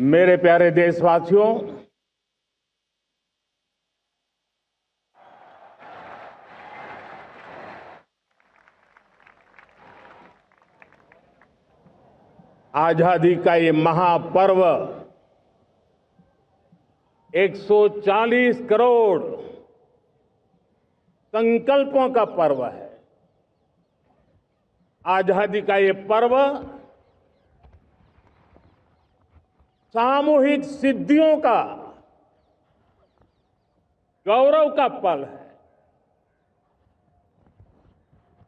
मेरे प्यारे देशवासियों, आजादी का ये महापर्व 140 करोड़ संकल्पों का पर्व है। आजादी का ये पर्व सामूहिक सिद्धियों का गौरव का पल है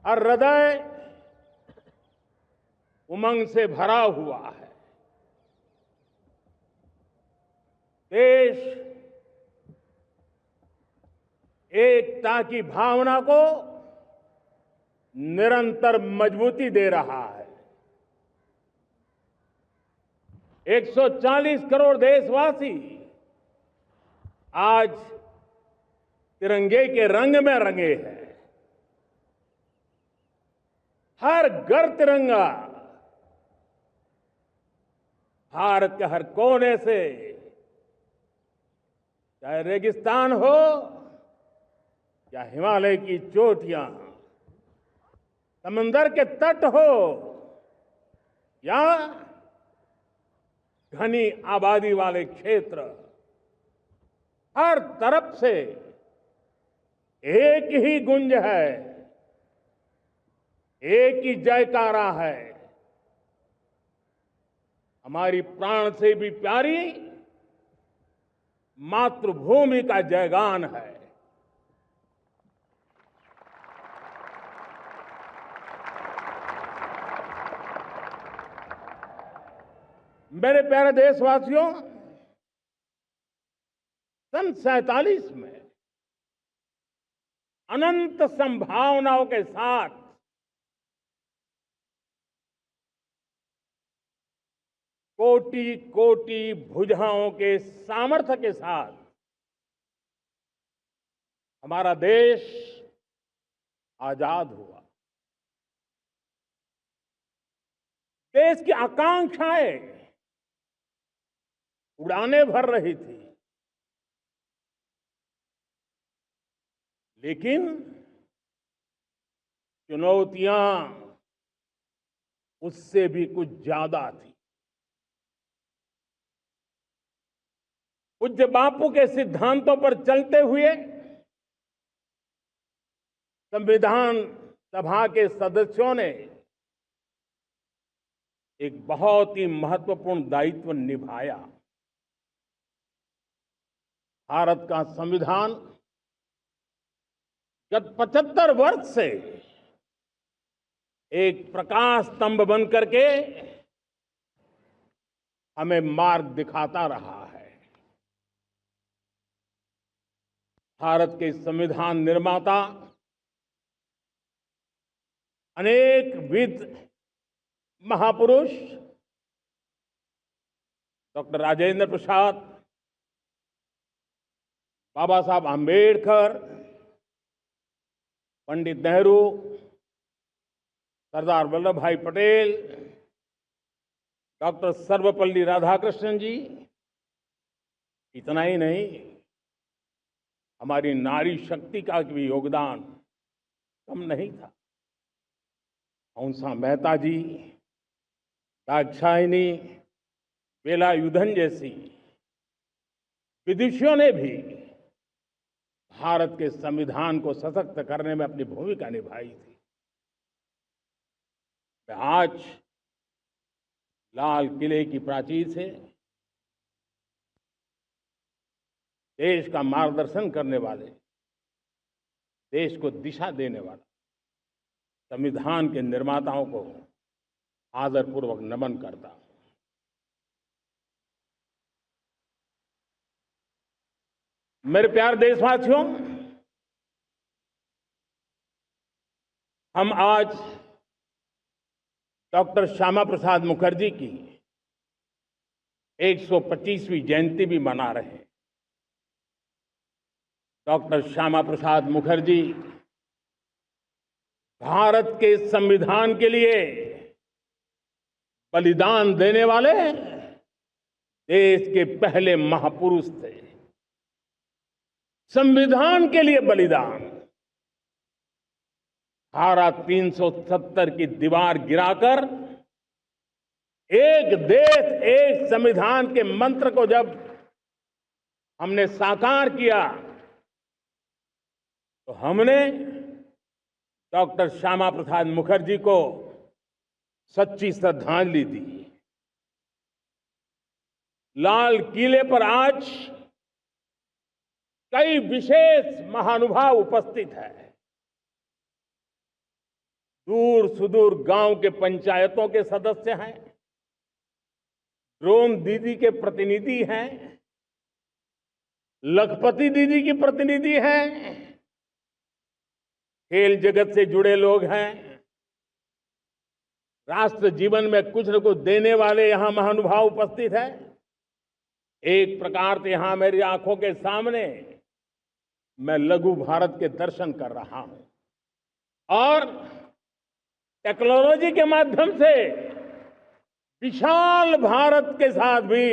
और हृदय उमंग से भरा हुआ है। देश एकता की भावना को निरंतर मजबूती दे रहा है। 140 करोड़ देशवासी आज तिरंगे के रंग में रंगे हैं। हर घर तिरंगा, भारत के हर कोने से, चाहे रेगिस्तान हो या हिमालय की चोटियां, समंदर के तट हो या घनी आबादी वाले क्षेत्र, हर तरफ से एक ही गुंज है, एक ही जयकारा है। हमारी प्राण से भी प्यारी मातृभूमि का जयगान है। मेरे प्यारे देशवासियों, सन 47 में अनंत संभावनाओं के साथ कोटि कोटि भुजाओं के सामर्थ्य के साथ हमारा देश आजाद हुआ। देश की आकांक्षाएं उड़ाने भर रही थी, लेकिन चुनौतियां उससे भी कुछ ज्यादा थी। पूज्य बापू के सिद्धांतों पर चलते हुए संविधान सभा के सदस्यों ने एक बहुत ही महत्वपूर्ण दायित्व निभाया। भारत का संविधान गत 75 वर्ष से एक प्रकाश स्तंभ बन करके हमें मार्ग दिखाता रहा है। भारत के संविधान निर्माता अनेक विद महापुरुष डॉक्टर राजेंद्र प्रसाद, बाबा साहब आंबेडकर, पंडित नेहरू, सरदार वल्लभ भाई पटेल, डॉक्टर सर्वपल्ली राधाकृष्णन जी, इतना ही नहीं, हमारी नारी शक्ति का भी योगदान कम नहीं था। हंसा मेहता जी, दाक्षायणी, वेलायुधन जैसी विदुषियों ने भी भारत के संविधान को सशक्त करने में अपनी भूमिका निभाई थी। मैं आज लाल किले की प्राचीर से देश का मार्गदर्शन करने वाले, देश को दिशा देने वाला संविधान के निर्माताओं को आदरपूर्वक नमन करता हूं। मेरे प्यारे देशवासियों, हम आज डॉक्टर श्यामा प्रसाद मुखर्जी की 125वीं जयंती भी मना रहे हैं। डॉक्टर श्यामा प्रसाद मुखर्जी भारत के संविधान के लिए बलिदान देने वाले देश के पहले महापुरुष थे। संविधान के लिए बलिदान, धारा 370 की दीवार गिराकर एक देश एक संविधान के मंत्र को जब हमने साकार किया तो हमने डॉक्टर श्यामा प्रसाद मुखर्जी को सच्ची श्रद्धांजलि दी। लाल किले पर आज कई विशेष महानुभाव उपस्थित हैं। दूर सुदूर गांव के पंचायतों के सदस्य हैं, ड्रोन दीदी के प्रतिनिधि हैं, लखपति दीदी की प्रतिनिधि हैं, खेल जगत से जुड़े लोग हैं, राष्ट्र जीवन में कुछ न कुछ देने वाले यहां महानुभाव उपस्थित हैं। एक प्रकार से यहां मेरी आंखों के सामने मैं लघु भारत के दर्शन कर रहा हूं और टेक्नोलॉजी के माध्यम से विशाल भारत के साथ भी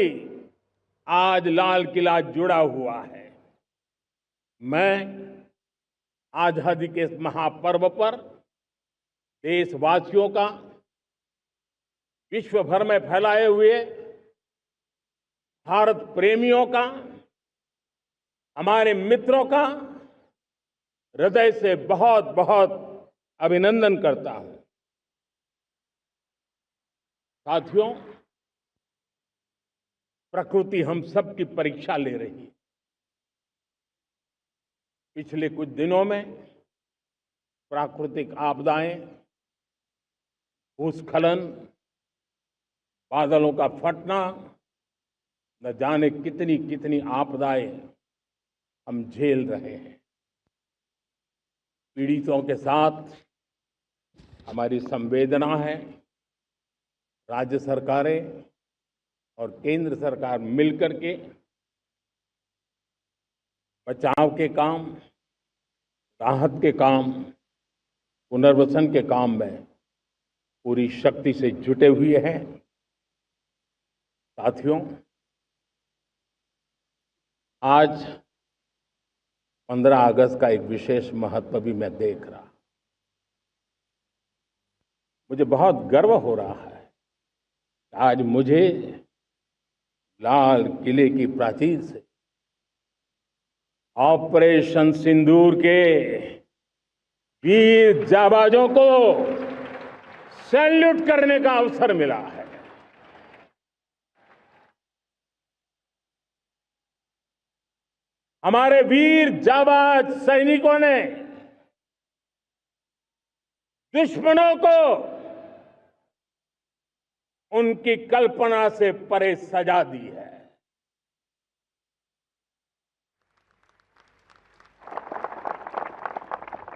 आज लाल किला जुड़ा हुआ है। मैं आजादी के इस महापर्व पर देशवासियों का, विश्व भर में फैलाए हुए भारत प्रेमियों का, हमारे मित्रों का हृदय से बहुत बहुत अभिनंदन करता हूं। साथियों, प्रकृति हम सब की परीक्षा ले रही है। पिछले कुछ दिनों में प्राकृतिक आपदाएं, भूस्खलन, बादलों का फटना, न जाने कितनी कितनी आपदाएं हम झेल रहे हैं। पीड़ितों के साथ हमारी संवेदना है। राज्य सरकारें और केंद्र सरकार मिलकर के बचाव के काम, राहत के काम, पुनर्वसन के काम में पूरी शक्ति से जुटे हुए हैं। साथियों, आज 15 अगस्त का एक विशेष महत्व भी मैं देख रहा। मुझे बहुत गर्व हो रहा है। आज मुझे लाल किले की प्राचीर से ऑपरेशन सिंदूर के वीर जाबाजों को सैल्यूट करने का अवसर मिला है। हमारे वीर जाबाज सैनिकों ने दुश्मनों को उनकी कल्पना से परे सजा दी है।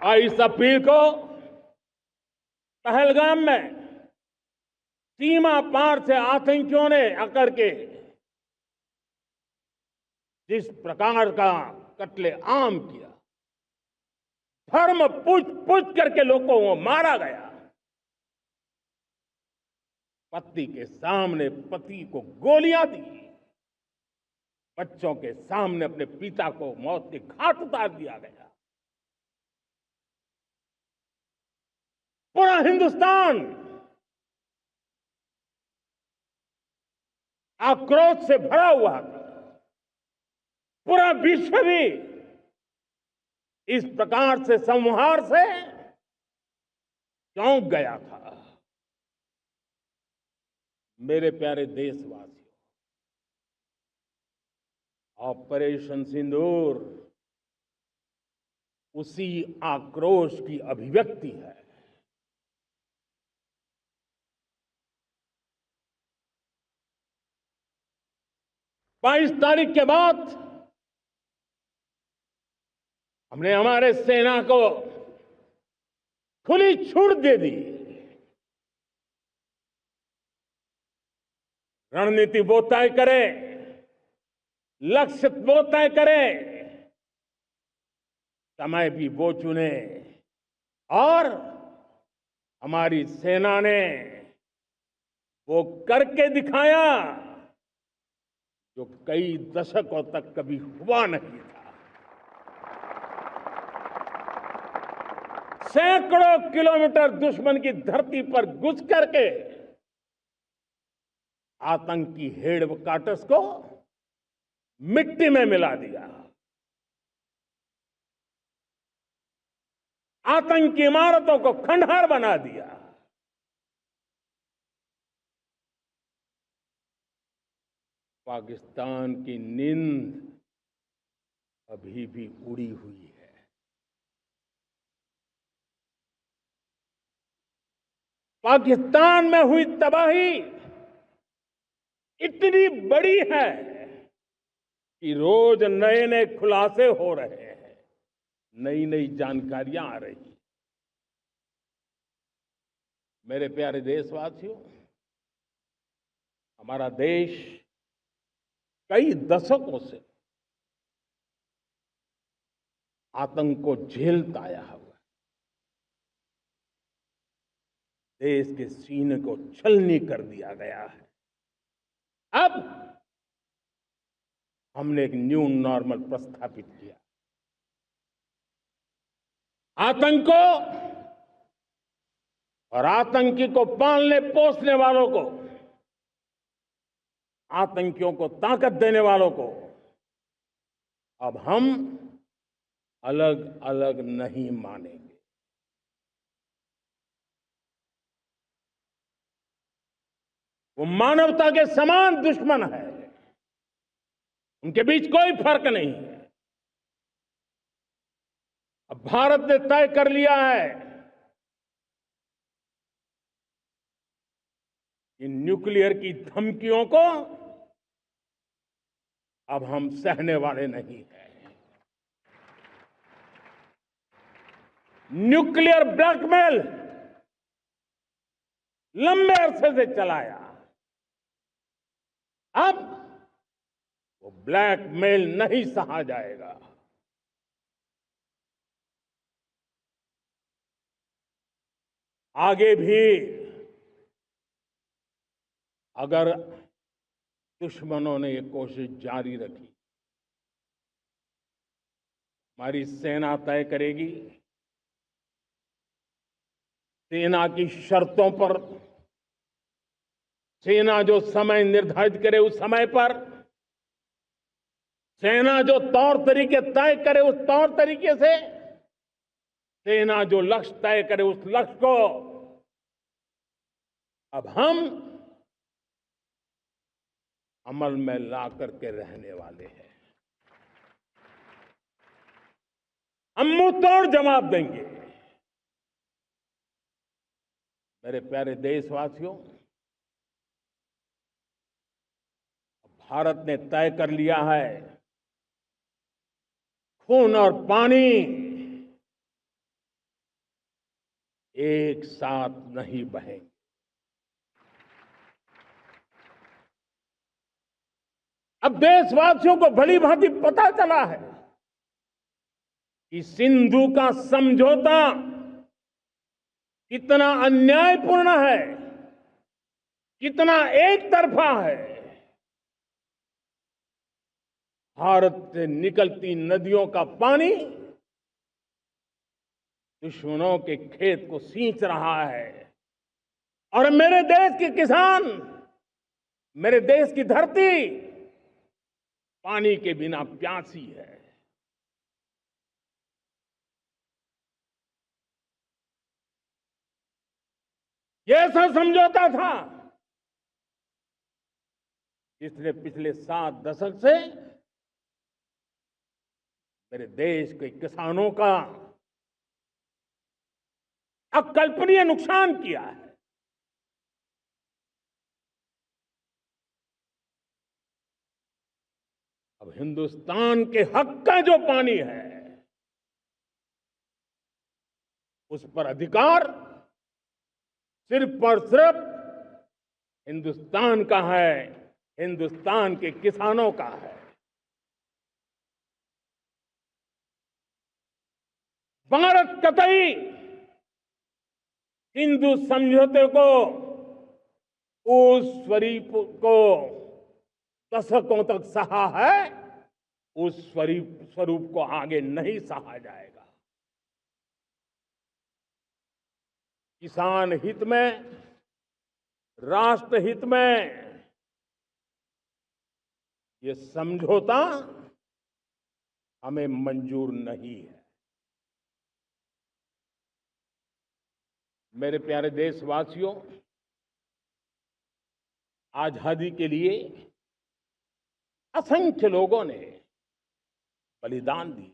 और इस अपील को पहलगाम में सीमा पार से आतंकियों ने आकर के जिस प्रकार का कत्ले आम किया, धर्म पूछ करके लोगों को मारा गया। पत्नी के सामने पति को गोलियां दी, बच्चों के सामने अपने पिता को मौत के घाट उतार दिया गया। पूरा हिंदुस्तान आक्रोश से भरा हुआ था। पूरा विश्व भी इस प्रकार से संहार से चौंक गया था। मेरे प्यारे देशवासियों, ऑपरेशन सिंदूर उसी आक्रोश की अभिव्यक्ति है। 22 तारीख के बाद हमने हमारे सेना को खुली छूट दे दी। रणनीति वो तय करे, लक्ष्य वो तय करे, समय भी वो चुने। और हमारी सेना ने वो करके दिखाया। जो कई दशकों तक कभी हुआ नहीं था। सैकड़ों किलोमीटर दुश्मन की धरती पर घुस करके आतंकी हेडक्वार्टर्स को मिट्टी में मिला दिया, आतंकी इमारतों को खंडहर बना दिया। पाकिस्तान की नींद अभी भी उड़ी हुई है। पाकिस्तान में हुई तबाही इतनी बड़ी है कि रोज नए नए खुलासे हो रहे हैं, नई नई जानकारियां आ रही हैं। मेरे प्यारे देशवासियों, हमारा देश कई दशकों से आतंक को झेलता आया हुआ है। देश के सीने को छलनी कर दिया गया है। अब हमने एक न्यू नॉर्मल प्रस्थापित किया। आतंक को और आतंकी को पालने पोसने वालों को, आतंकियों को ताकत देने वालों को अब हम अलग अलग नहीं मानेंगे। वो मानवता के समान दुश्मन है, उनके बीच कोई फर्क नहीं है। अब भारत ने तय कर लिया है कि न्यूक्लियर की धमकियों को अब हम सहने वाले नहीं हैं। न्यूक्लियर ब्लैकमेल लंबे अरसे से चलाया, अब वो ब्लैकमेल नहीं सहा जाएगा। आगे भी अगर दुश्मनों ने ये कोशिश जारी रखी, हमारी सेना तय करेगी, सेना की शर्तों पर, सेना जो समय निर्धारित करे उस समय पर, सेना जो तौर तरीके तय करे उस तौर तरीके से, सेना जो लक्ष्य तय करे उस लक्ष्य को अब हम अमल में ला करके रहने वाले हैं। हम मुंह तोड़ जवाब देंगे। मेरे प्यारे देशवासियों, भारत ने तय कर लिया है, खून और पानी एक साथ नहीं बहेंगे। अब देशवासियों को भली भांति पता चला है कि सिंधु का समझौता कितना अन्यायपूर्ण है, कितना एक तरफा है। भारत से निकलती नदियों का पानी दुश्मनों के खेत को सींच रहा है और मेरे देश के किसान, मेरे देश की धरती पानी के बिना प्यासी है। ये ऐसा समझौता था जिसने पिछले 7 दशक से मेरे देश के किसानों का अकल्पनीय नुकसान किया है। अब हिंदुस्तान के हक का जो पानी है उस पर अधिकार सिर्फ और सिर्फ हिंदुस्तान का है, हिंदुस्तान के किसानों का है। भारत कतई सिंधु समझौते को, उस स्वरूप को दशकों तक सहा है, उस स्वरूप को आगे नहीं सहा जाएगा। किसान हित में, राष्ट्र हित में ये समझौता हमें मंजूर नहीं है। मेरे प्यारे देशवासियों, आजादी के लिए असंख्य लोगों ने बलिदान दी,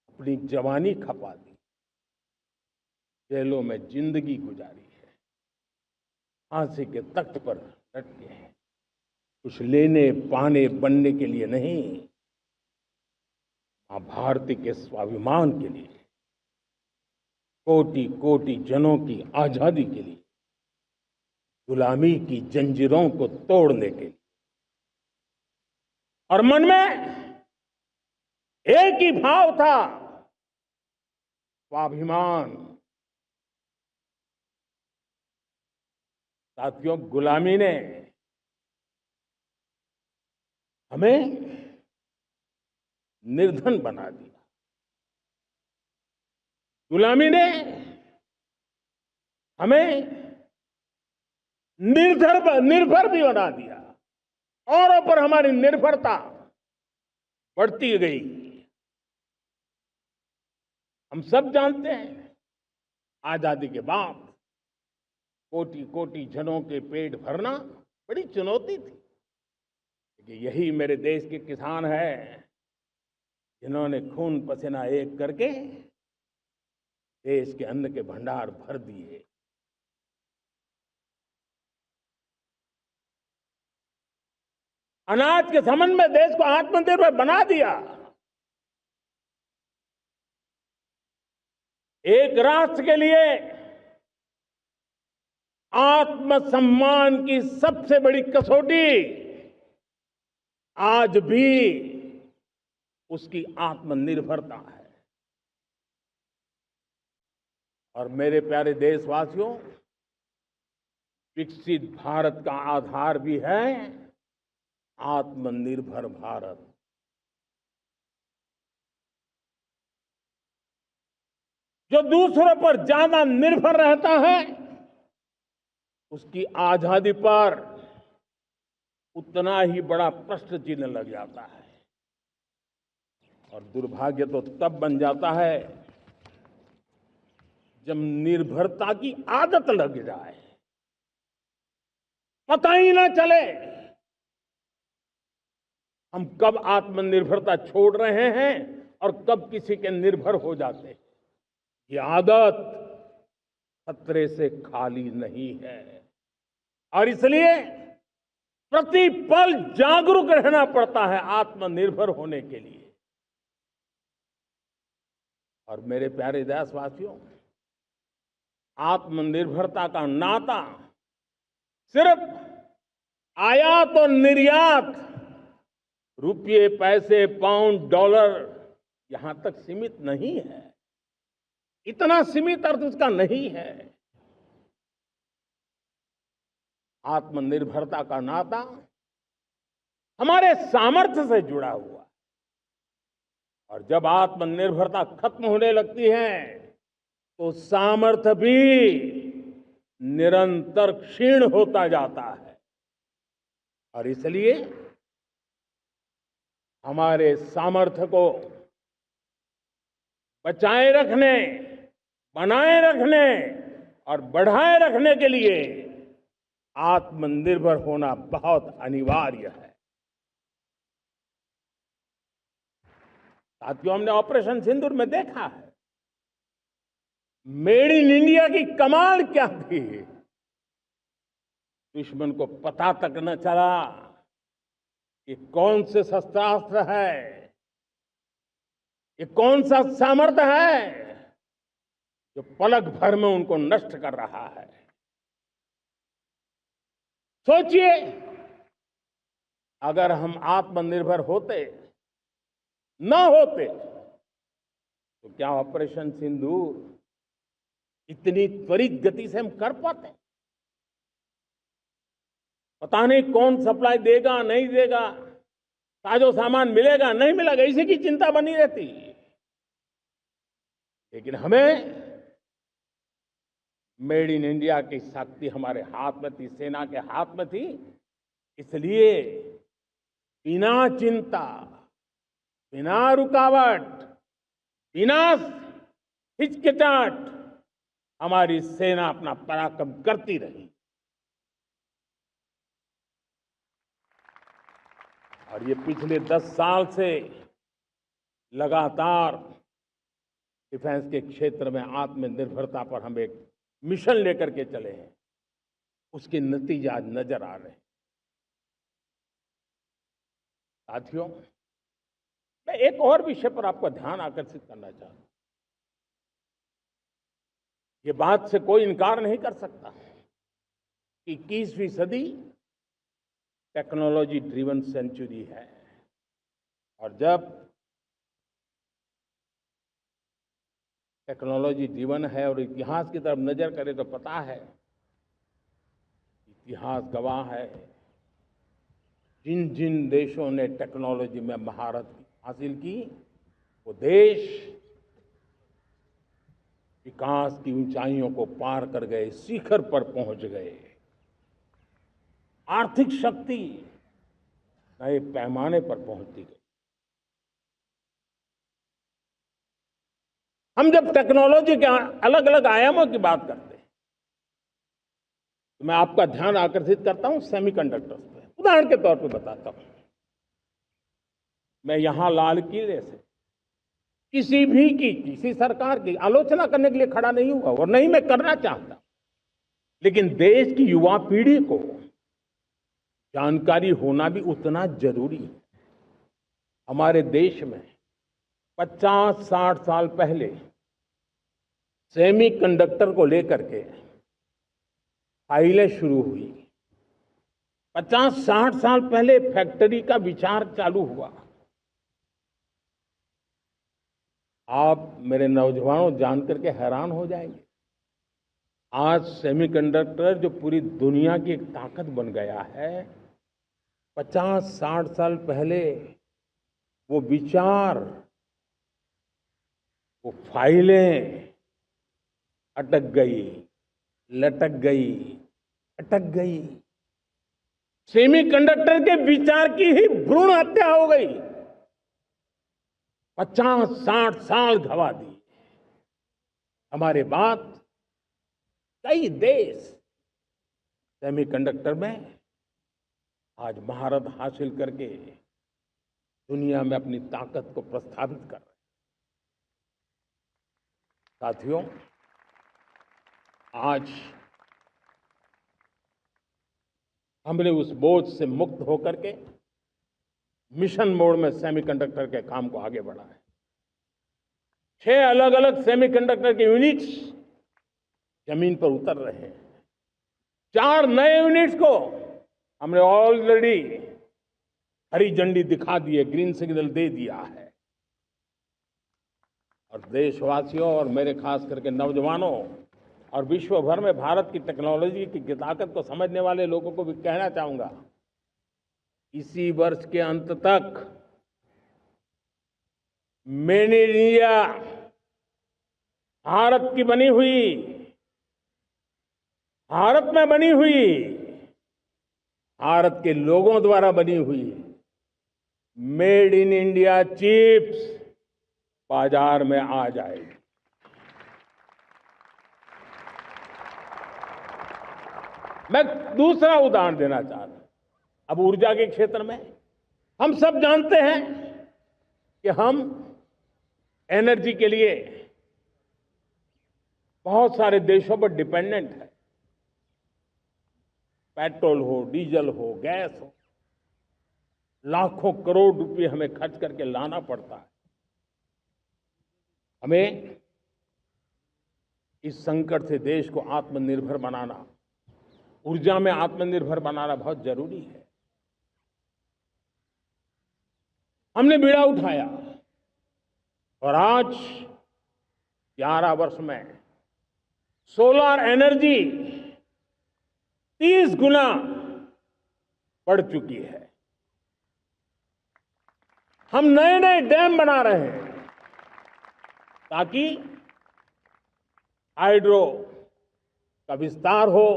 अपनी जवानी खपा दी, जेलों में जिंदगी गुजारी है, फांसी के तख्त पर लटके हैं, कुछ लेने पाने बनने के लिए नहीं, मां भारती के स्वाभिमान के लिए, कोटि कोटि जनों की आजादी के लिए, गुलामी की जंजीरों को तोड़ने के लिए। और मन में एक ही भाव था, स्वाभिमान। साथियों, गुलामी ने हमें निर्धन बना दिया, गुलामी ने हमें निर्भर भी बना दिया, औरों पर हमारी निर्भरता बढ़ती गई। हम सब जानते हैं, आजादी के बाद कोटि कोटि जनों के पेट भरना बड़ी चुनौती थी। लेकिन यही मेरे देश के किसान हैं जिन्होंने खून पसीना एक करके देश के अन्न के भंडार भर दिए। अनाज के संबंध में देश को आत्मनिर्भर बना दिया। एक राष्ट्र के लिए आत्मसम्मान की सबसे बड़ी कसौटी आज भी उसकी आत्मनिर्भरता है। और मेरे प्यारे देशवासियों, विकसित भारत का आधार भी है आत्मनिर्भर भारत। जो दूसरों पर ज्यादा निर्भर रहता है, उसकी आजादी पर उतना ही बड़ा प्रश्न चिन्ह लग जाता है। और दुर्भाग्य तो तब बन जाता है जब निर्भरता की आदत लग जाए, पता ही ना चले हम कब आत्मनिर्भरता छोड़ रहे हैं और कब किसी के निर्भर हो जाते हैं। ये आदत खतरे से खाली नहीं है और इसलिए प्रतिपल जागरूक रहना पड़ता है आत्मनिर्भर होने के लिए। और मेरे प्यारे देशवासियों, आत्मनिर्भरता का नाता सिर्फ आयात और निर्यात, रुपये, पैसे, पाउंड, डॉलर यहां तक सीमित नहीं है। इतना सीमित अर्थ उसका नहीं है। आत्मनिर्भरता का नाता हमारे सामर्थ्य से जुड़ा हुआ है। और जब आत्मनिर्भरता खत्म होने लगती है तो सामर्थ्य भी निरंतर क्षीण होता जाता है। और इसलिए हमारे सामर्थ्य को बचाए रखने, बनाए रखने और बढ़ाए रखने के लिए आत्मनिर्भर होना बहुत अनिवार्य है। साथियों, हमने ऑपरेशन सिंदूर में देखा है मेड इन इंडिया की कमाल क्या थी। दुश्मन को पता तक न चला कि कौन से शस्त्रास्त्र है, ये कौन सा सामर्थ्य है जो पलक भर में उनको नष्ट कर रहा है। सोचिए, अगर हम आत्मनिर्भर होते न होते तो क्या ऑपरेशन सिंदूर इतनी त्वरित गति से हम कर पाते? पता नहीं कौन सप्लाई देगा नहीं देगा, साजो सामान मिलेगा नहीं मिलेगा, इसी की चिंता बनी रहती। लेकिन हमें मेड इन इंडिया की शक्ति हमारे हाथ में थी, सेना के हाथ में थी। इसलिए बिना चिंता, बिना रुकावट, बिना हिचकिचाहट हमारी सेना अपना पराक्रम करती रही। और ये पिछले 10 साल से लगातार डिफेंस के क्षेत्र में आत्मनिर्भरता पर हम एक मिशन लेकर के चले हैं, उसके नतीजे आज नजर आ रहे हैं। साथियों, मैं एक और विषय पर आपका ध्यान आकर्षित करना चाहता हूं। ये बात से कोई इनकार नहीं कर सकता कि 21वीं सदी टेक्नोलॉजी ड्रिवन सेंचुरी है। और जब टेक्नोलॉजी ड्रिवन है और इतिहास की तरफ नजर करें तो पता है, इतिहास गवाह है, जिन जिन देशों ने टेक्नोलॉजी में महारत हासिल की, वो देश विकास की ऊंचाइयों को पार कर गए, शिखर पर पहुंच गए। आर्थिक शक्ति नए पैमाने पर पहुंचती गई। हम जब टेक्नोलॉजी के अलग अलग आयामों की बात करते हैं तो मैं आपका ध्यान आकर्षित करता हूं सेमीकंडक्टर्स पे। उदाहरण के तौर पे बताता हूं, मैं यहां लाल किले से किसी सरकार की आलोचना करने के लिए खड़ा नहीं हुआ और नहीं मैं करना चाहता, लेकिन देश की युवा पीढ़ी को जानकारी होना भी उतना जरूरी है। हमारे देश में 50-60 साल पहले सेमीकंडक्टर को लेकर के फाइलें शुरू हुई। 50-60 साल पहले फैक्ट्री का विचार चालू हुआ। आप मेरे नौजवानों जानकर के हैरान हो जाएंगे, आज सेमीकंडक्टर जो पूरी दुनिया की एक ताकत बन गया है, 50-60 साल पहले वो विचार, वो फाइलें अटक गई, लटक गई, अटक गई। सेमीकंडक्टर के विचार की ही भ्रूण हत्या हो गई। 50-60 साल गवा दी। हमारे बाद कई देश सेमीकंडक्टर में आज महारत हासिल करके दुनिया में अपनी ताकत को प्रस्थापित कर रहे हैं। साथियों, आज हमने उस बोझ से मुक्त होकर के मिशन मोड में सेमीकंडक्टर के काम को आगे बढ़ा है। 6 अलग अलग सेमीकंडक्टर के यूनिट्स जमीन पर उतर रहे हैं। 4 नए यूनिट्स को हमने ऑलरेडी हरी झंडी दिखा दी है, ग्रीन सिग्नल दे दिया है। और देशवासियों और मेरे खास करके नौजवानों और विश्व भर में भारत की टेक्नोलॉजी की ताकत को समझने वाले लोगों को भी कहना चाहूंगा, इसी वर्ष के अंत तक मेड इन इंडिया भारत की बनी हुई, भारत में बनी हुई, भारत के लोगों द्वारा बनी हुई मेड इन इंडिया चिप्स बाजार में आ जाएगी। मैं दूसरा उदाहरण देना चाहता हूं। अब ऊर्जा के क्षेत्र में हम सब जानते हैं कि हम एनर्जी के लिए बहुत सारे देशों पर डिपेंडेंट है। पेट्रोल हो, डीजल हो, गैस हो, लाखों करोड़ रुपए हमें खर्च करके लाना पड़ता है। हमें इस संकट से देश को आत्मनिर्भर बनाना, ऊर्जा में आत्मनिर्भर बनाना बहुत जरूरी है। हमने बीड़ा उठाया और आज 11 वर्ष में सोलर एनर्जी 30 गुना बढ़ चुकी है। हम नए नए डैम बना रहे हैं ताकि हाइड्रो का विस्तार हो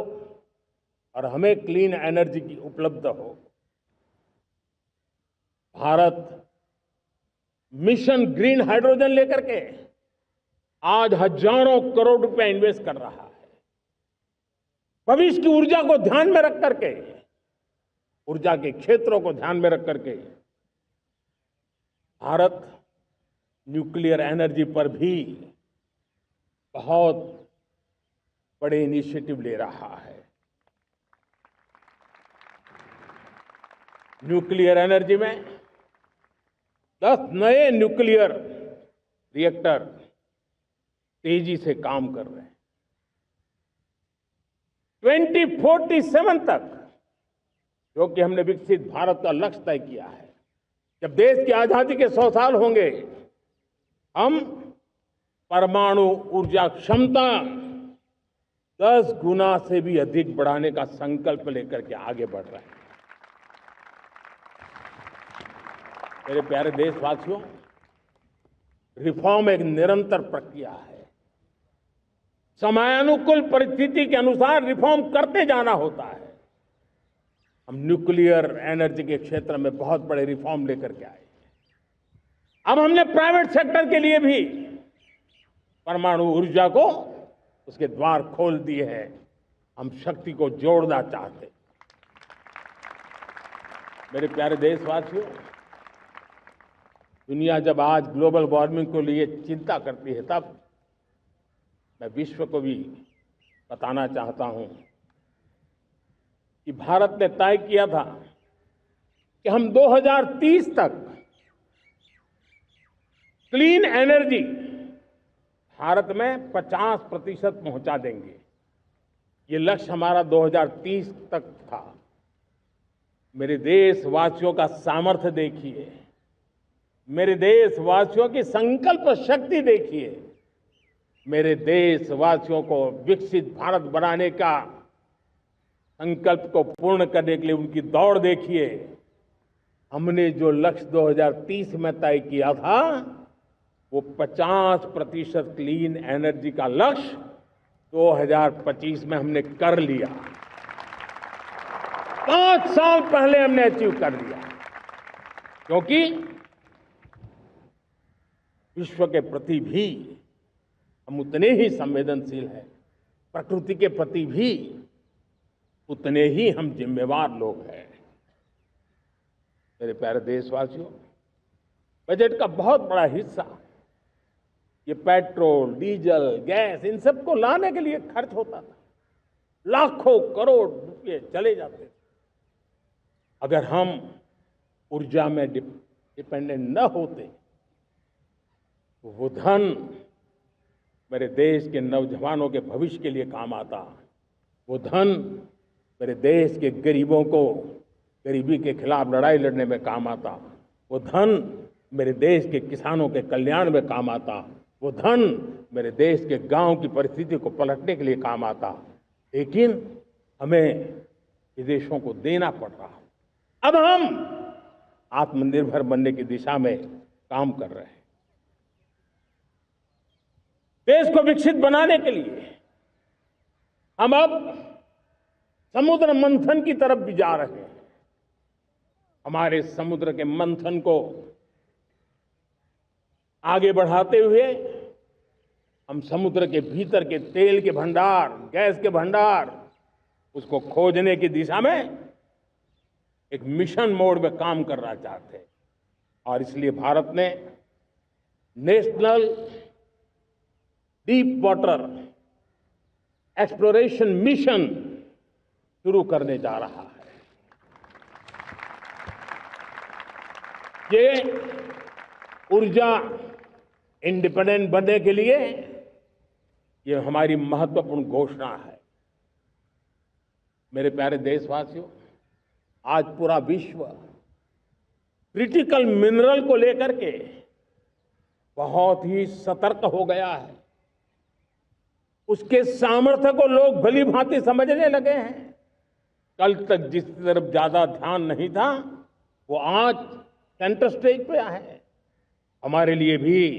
और हमें क्लीन एनर्जी की उपलब्ध हो। भारत मिशन ग्रीन हाइड्रोजन लेकर के आज हजारों करोड़ रुपए इन्वेस्ट कर रहा है। भविष्य की ऊर्जा को ध्यान में रख करके, ऊर्जा के क्षेत्रों को ध्यान में रख करके भारत न्यूक्लियर एनर्जी पर भी बहुत बड़े इनिशिएटिव ले रहा है। न्यूक्लियर एनर्जी में 10 नए न्यूक्लियर रिएक्टर तेजी से काम कर रहे हैं। 2047 तक, जो कि हमने विकसित भारत का लक्ष्य तय किया है, जब देश की आजादी के 100 साल होंगे, हम परमाणु ऊर्जा क्षमता 10 गुना से भी अधिक बढ़ाने का संकल्प लेकर के आगे बढ़ रहे हैं। मेरे प्यारे देशवासियों, रिफॉर्म एक निरंतर प्रक्रिया है। समयानुकूल परिस्थिति के अनुसार रिफॉर्म करते जाना होता है। हम न्यूक्लियर एनर्जी के क्षेत्र में बहुत बड़े रिफॉर्म लेकर के आए। अब हमने प्राइवेट सेक्टर के लिए भी परमाणु ऊर्जा को उसके द्वार खोल दिए हैं। हम शक्ति को जोड़ना चाहते हैं। मेरे प्यारे देशवासियों, दुनिया जब आज ग्लोबल वार्मिंग को लिए चिंता करती है, तब मैं विश्व को भी बताना चाहता हूं कि भारत ने तय किया था कि हम 2030 तक क्लीन एनर्जी भारत में 50% पहुंचा देंगे। ये लक्ष्य हमारा 2030 तक था। मेरे देशवासियों का सामर्थ्य देखिए, मेरे देशवासियों की संकल्प शक्ति देखिए, मेरे देशवासियों को विकसित भारत बनाने का संकल्प को पूर्ण करने के लिए उनकी दौड़ देखिए। हमने जो लक्ष्य 2030 में तय किया था, वो 50% क्लीन एनर्जी का लक्ष्य 2025 में हमने कर लिया। 5 साल पहले हमने अचीव कर लिया, क्योंकि विश्व के प्रति भी हम उतने ही संवेदनशील हैं, प्रकृति के प्रति भी उतने ही हम जिम्मेवार लोग हैं। मेरे प्यारे देशवासियों, बजट का बहुत बड़ा हिस्सा ये पेट्रोल, डीजल, गैस, इन सब को लाने के लिए खर्च होता था। लाखों करोड़ रुपए चले जाते थे। अगर हम ऊर्जा में डिपेंडेंट न होते तो वो धन मेरे देश के नौजवानों के भविष्य के लिए काम आता। वो धन मेरे देश के गरीबों को गरीबी के खिलाफ लड़ाई लड़ने में काम आता। वो धन मेरे देश के किसानों के कल्याण में काम आता। वो धन मेरे देश के गांव की परिस्थिति को पलटने के लिए काम आता। लेकिन हमें विदेशों को देना पड़ रहा। अब हम आत्मनिर्भर बनने की दिशा में काम कर रहे हैं। देश को विकसित बनाने के लिए हम अब समुद्र मंथन की तरफ भी जा रहे हैं। हमारे समुद्र के मंथन को आगे बढ़ाते हुए हम समुद्र के भीतर के तेल के भंडार, गैस के भंडार, उसको खोजने की दिशा में एक मिशन मोड में काम करना चाहते हैं। और इसलिए भारत ने national deep water exploration mission शुरू करने जा रहा है। ये ऊर्जा इंडिपेंडेंट बनने के लिए ये हमारी महत्वपूर्ण घोषणा है। मेरे प्यारे देशवासियों, आज पूरा विश्व क्रिटिकल मिनरल को लेकर के बहुत ही सतर्क हो गया है। उसके सामर्थ्य को लोग भली भांति समझने लगे हैं। कल तक जिस तरफ ज्यादा ध्यान नहीं था, वो आज सेंटर स्टेज पे है। हमारे लिए भी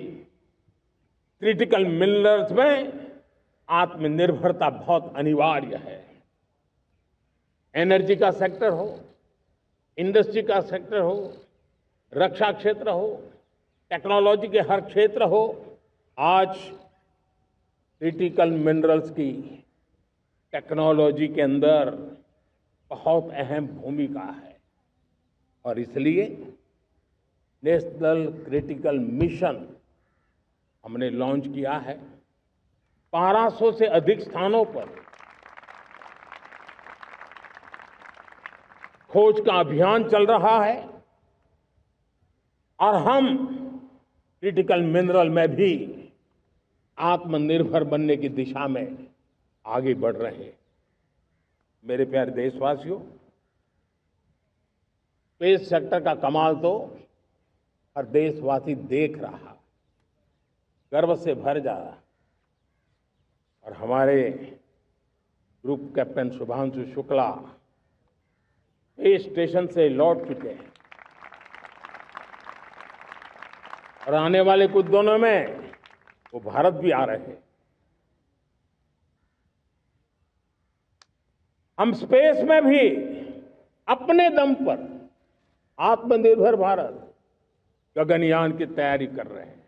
क्रिटिकल मिनरल्स में आत्मनिर्भरता बहुत अनिवार्य है। एनर्जी का सेक्टर हो, इंडस्ट्री का सेक्टर हो, रक्षा क्षेत्र हो, टेक्नोलॉजी के हर क्षेत्र हो, आज क्रिटिकल मिनरल्स की टेक्नोलॉजी के अंदर बहुत अहम भूमिका है। और इसलिए नेशनल क्रिटिकल मिशन हमने लॉन्च किया है। 1200 से अधिक स्थानों पर खोज का अभियान चल रहा है और हम क्रिटिकल मिनरल में भी आत्मनिर्भर बनने की दिशा में आगे बढ़ रहे हैं। मेरे प्यारे देशवासियों, स्पेस सेक्टर का कमाल तो हर देशवासी देख रहा, गर्व से भर जा रहा। और हमारे group captain Shubhanshu Shukla space station से लौट चुके हैं और आने वाले कुछ दिनों में वो भारत भी आ रहे हैं। हम स्पेस में भी अपने दम पर आत्मनिर्भर भारत गगनयान की तैयारी कर रहे हैं।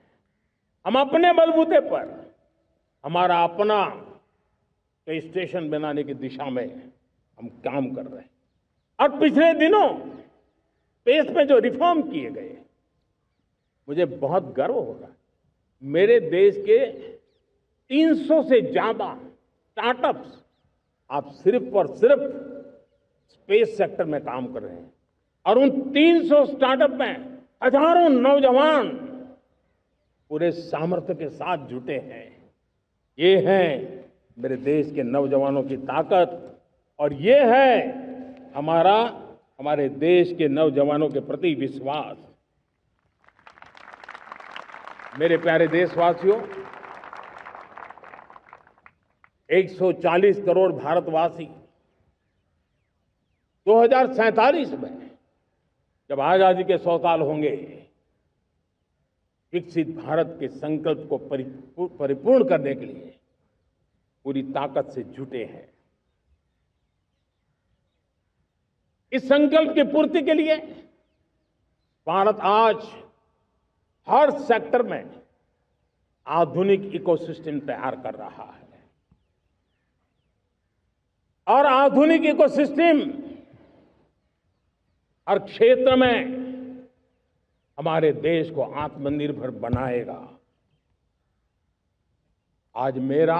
हम अपने बलबूते पर हमारा अपना स्पेस स्टेशन बनाने की दिशा में हम काम कर रहे हैं। और पिछले दिनों स्पेस में जो रिफॉर्म किए गए, मुझे बहुत गर्व हो रहा है। मेरे देश के 300 से ज्यादा स्टार्टअप्स आप सिर्फ और सिर्फ स्पेस सेक्टर में काम कर रहे हैं और उन 300 स्टार्टअप में हजारों नौजवान पूरे सामर्थ्य के साथ जुटे हैं। ये है मेरे देश के नौजवानों की ताकत और ये है हमारे देश के नौजवानों के प्रति विश्वास। मेरे प्यारे देशवासियों, 140 करोड़ भारतवासी 2047 में जब आजादी के 100 साल होंगे, विकसित भारत के संकल्प को परिपूर्ण करने के लिए पूरी ताकत से जुटे हैं। इस संकल्प की पूर्ति के लिए भारत आज हर सेक्टर में आधुनिक इकोसिस्टम तैयार कर रहा है और आधुनिक इकोसिस्टम हर क्षेत्र में हमारे देश को आत्मनिर्भर बनाएगा। आज मेरा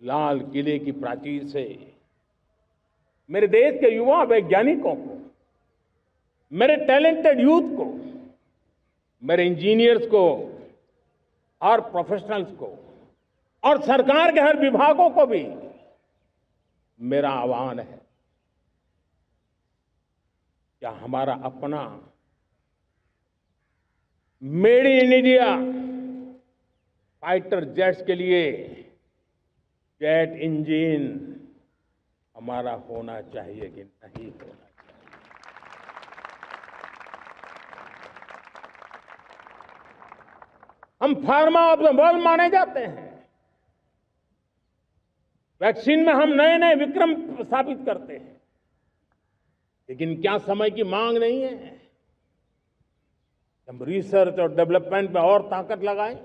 लाल किले की प्राचीर से मेरे देश के युवा वैज्ञानिकों को, मेरे टैलेंटेड यूथ को, मेरे इंजीनियर्स को और प्रोफेशनल्स को और सरकार के हर विभागों को भी मेरा आह्वान है, क्या हमारा अपना made in India fighter jets के लिए जेट इंजन हमारा होना चाहिए कि नहीं होना चाहिए? हम फार्मा ऑफ द वर्ल्ड माने जाते हैं। वैक्सीन में हम नए नए विक्रम स्थापित करते हैं, लेकिन क्या समय की मांग नहीं है? हम रिसर्च और डेवलपमेंट में और ताकत लगाएं,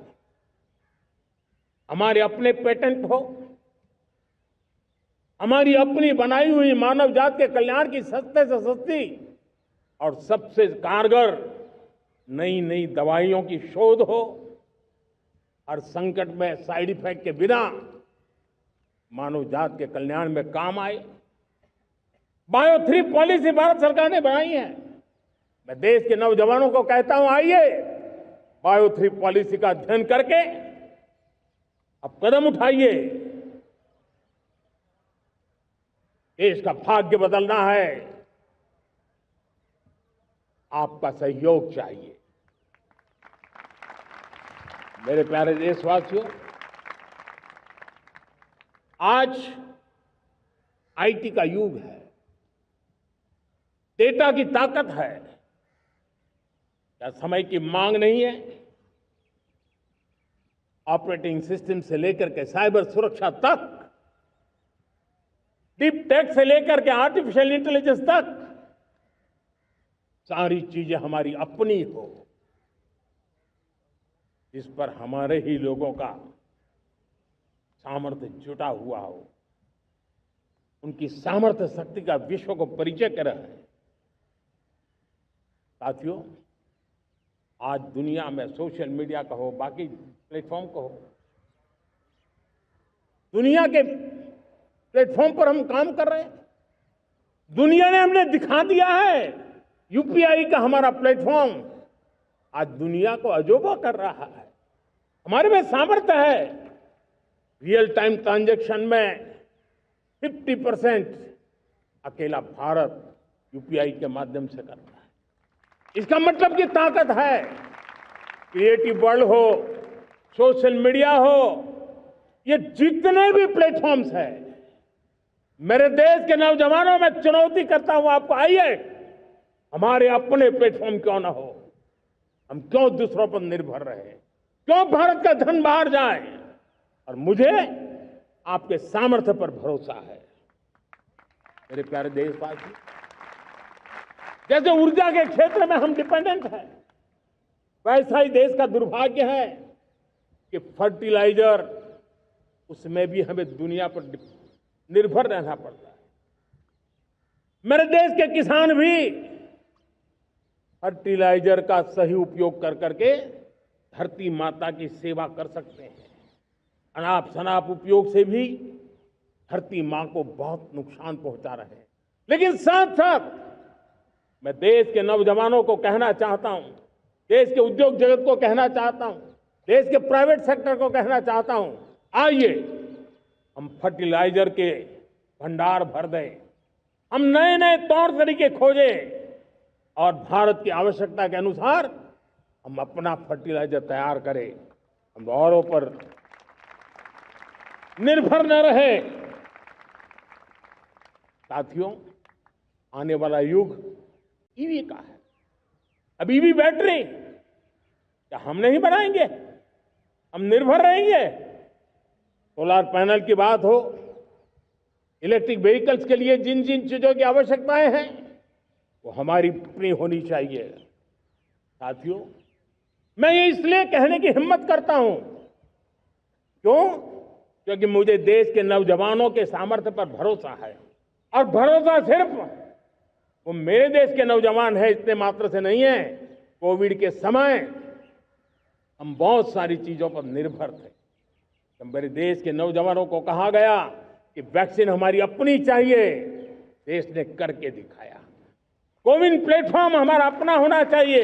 हमारे अपने पेटेंट हो, हमारी अपनी बनाई हुई मानव जात के कल्याण की सस्ते से सस्ती और सबसे कारगर नई नई दवाइयों की शोध हो, हर संकट में साइड इफेक्ट के बिना मानव जात के कल्याण में काम आए। बायो 3 पॉलिसी भारत सरकार ने बनाई है। मैं देश के नौजवानों को कहता हूं, आइए बायो 3 पॉलिसी का अध्ययन करके अब कदम उठाइए। देश का भाग्य बदलना है, आपका सहयोग चाहिए। मेरे प्यारे देशवासियों, आज आईटी का युग है, डेटा की ताकत है। क्या समय की मांग नहीं है? ऑपरेटिंग सिस्टम से लेकर के साइबर सुरक्षा तक, डीप टेक से लेकर के आर्टिफिशियल इंटेलिजेंस तक, सारी चीजें हमारी अपनी हो, इस पर हमारे ही लोगों का सामर्थ्य जुटा हुआ हो, उनकी सामर्थ्य शक्ति का विश्व को परिचय करा है। साथियों, आज दुनिया में सोशल मीडिया कहो, बाकी प्लेटफॉर्म कहो, दुनिया के प्लेटफॉर्म पर हम काम कर रहे हैं। दुनिया ने हमने दिखा दिया है, यूपीआई का हमारा प्लेटफॉर्म आज दुनिया को अजोबा कर रहा है। हमारे में सामर्थ्य है। रियल टाइम ट्रांजैक्शन में 50% अकेला भारत यूपीआई के माध्यम से कर रहा है। इसका मतलब की ताकत है। क्रिएटिव वर्ल्ड हो, सोशल मीडिया हो, ये जितने भी प्लेटफॉर्म्स हैं, मेरे देश के नौजवानों में चुनौती करता हूं आपको, आइए हमारे अपने प्लेटफॉर्म क्यों ना हो, हम क्यों दूसरों पर निर्भर रहे, क्यों भारत का धन बाहर जाए। और मुझे आपके सामर्थ्य पर भरोसा है। मेरे प्यारे देशवासी, जैसे ऊर्जा के क्षेत्र में हम डिपेंडेंट हैं, वैसा ही देश का दुर्भाग्य है कि फर्टिलाइजर, उसमें भी हमें दुनिया पर निर्भर रहना पड़ता है। मेरे देश के किसान भी फर्टिलाइजर का सही उपयोग कर करके धरती माता की सेवा कर सकते हैं। अनाप शनाप उपयोग से भी धरती मां को बहुत नुकसान पहुंचा रहे हैं। लेकिन साथ साथ मैं देश के नौजवानों को कहना चाहता हूं, देश के उद्योग जगत को कहना चाहता हूं, देश के प्राइवेट सेक्टर को कहना चाहता हूं, आइए हम फर्टिलाइजर के भंडार भर दें, हम नए नए तौर तरीके खोजें और भारत की आवश्यकता के अनुसार हम अपना फर्टिलाइजर तैयार करें। हम औरों पर निर्भर न रहे। साथियों, आने वाला युग ईवी का है। अब ईवी बैटरी क्या हम नहीं बनाएंगे? हम निर्भर रहेंगे? सोलर पैनल की बात हो, इलेक्ट्रिक व्हीकल्स के लिए जिन जिन चीजों की आवश्यकताएं हैं, वो हमारी अपनी होनी चाहिए। साथियों, मैं ये इसलिए कहने की हिम्मत करता हूं, क्यों? क्योंकि मुझे देश के नौजवानों के सामर्थ्य पर भरोसा है। और भरोसा सिर्फ वो मेरे देश के नौजवान है इतने मात्र से नहीं है। कोविड के समय हम बहुत सारी चीजों पर निर्भर थे। तो मेरे देश के नौजवानों को कहा गया कि वैक्सीन हमारी अपनी चाहिए, देश ने करके दिखाया। कोविन प्लेटफॉर्म हमारा अपना होना चाहिए,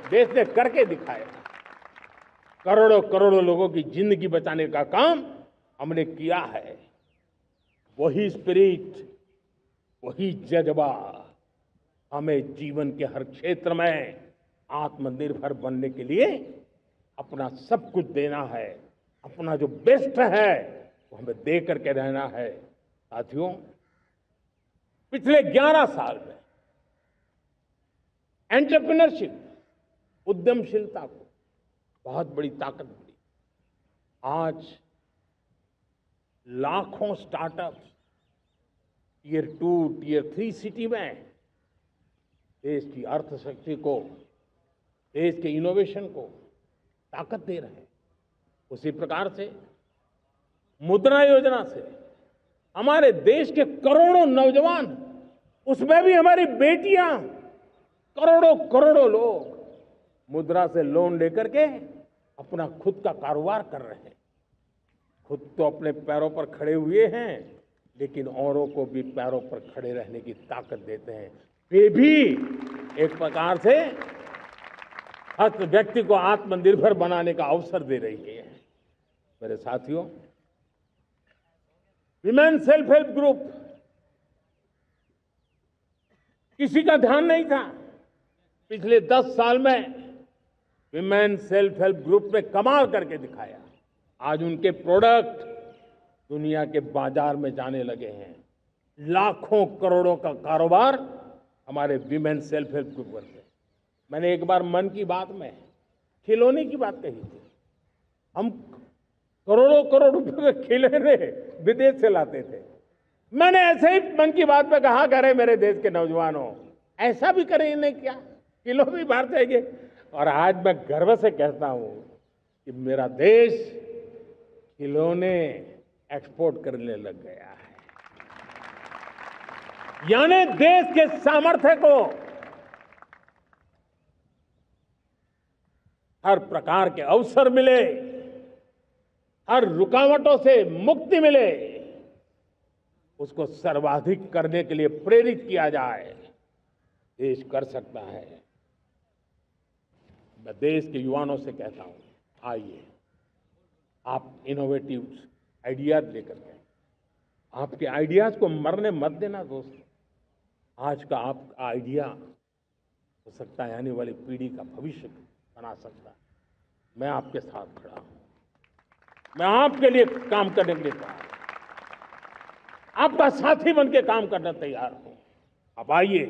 देश ने करके दिखाया। करोड़ों करोड़ों लोगों की जिंदगी बचाने का काम हमने किया है। वही स्पिरिट, वही जज्बा हमें जीवन के हर क्षेत्र में आत्मनिर्भर बनने के लिए अपना सब कुछ देना है। अपना जो बेस्ट है वो हमें दे करके रहना है। साथियों, पिछले 11 साल में एंटरप्रेन्योरशिप, उद्यमशीलता को बहुत बड़ी ताकत मिली। आज लाखों स्टार्टअप्स टियर 2, टियर 3 सिटी में देश की अर्थशक्ति को, देश के इनोवेशन को ताकत दे रहे हैं। उसी प्रकार से मुद्रा योजना से हमारे देश के करोड़ों नौजवान, उसमें भी हमारी बेटियां, करोड़ों करोड़ों लोग मुद्रा से लोन लेकर के अपना खुद का कारोबार कर रहे हैं। खुद तो अपने पैरों पर खड़े हुए हैं, लेकिन औरों को भी पैरों पर खड़े रहने की ताकत देते हैं। वे भी एक प्रकार से हर व्यक्ति को आत्मनिर्भर बनाने का अवसर दे रही है। मेरे साथियों, विमेन सेल्फ हेल्प ग्रुप, किसी का ध्यान नहीं था। पिछले 10 साल में विमेन सेल्फ हेल्प ग्रुप ने कमाल करके दिखाया। आज उनके प्रोडक्ट दुनिया के बाजार में जाने लगे हैं। लाखों करोड़ों का कारोबार हमारे विमेन सेल्फ हेल्प ग्रुप करते हैं। मैंने एक बार मन की बात में खिलौने की बात कही थी। हम करोड़ों करोड़ रुपए के खिलौने विदेश से लाते थे। मैंने ऐसे ही मन की बात में कहा, करे मेरे देश के नौजवानों, ऐसा भी करें नहीं क्या, किलो भी बाहर जाएंगे। और आज मैं गर्व से कहता हूं कि मेरा देश खिलौने एक्सपोर्ट करने लग गया है। यानी देश के सामर्थ्य को हर प्रकार के अवसर मिले, हर रुकावटों से मुक्ति मिले, उसको सर्वाधिक करने के लिए प्रेरित किया जाए। देश कर सकता है। मैं देश के युवाओं से कहता हूं, आइए आप इनोवेटिव आइडियाज लेकर के, आपके आइडियाज को मरने मत देना दोस्तों। आज का आपका आइडिया हो सकता है आने वाली पीढ़ी का भविष्य बना सकता है। मैं आपके साथ खड़ा हूं, मैं आपके लिए काम करने के लिए तैयार हूं, आपका साथी बन के काम करना तैयार हूं। आप आइए,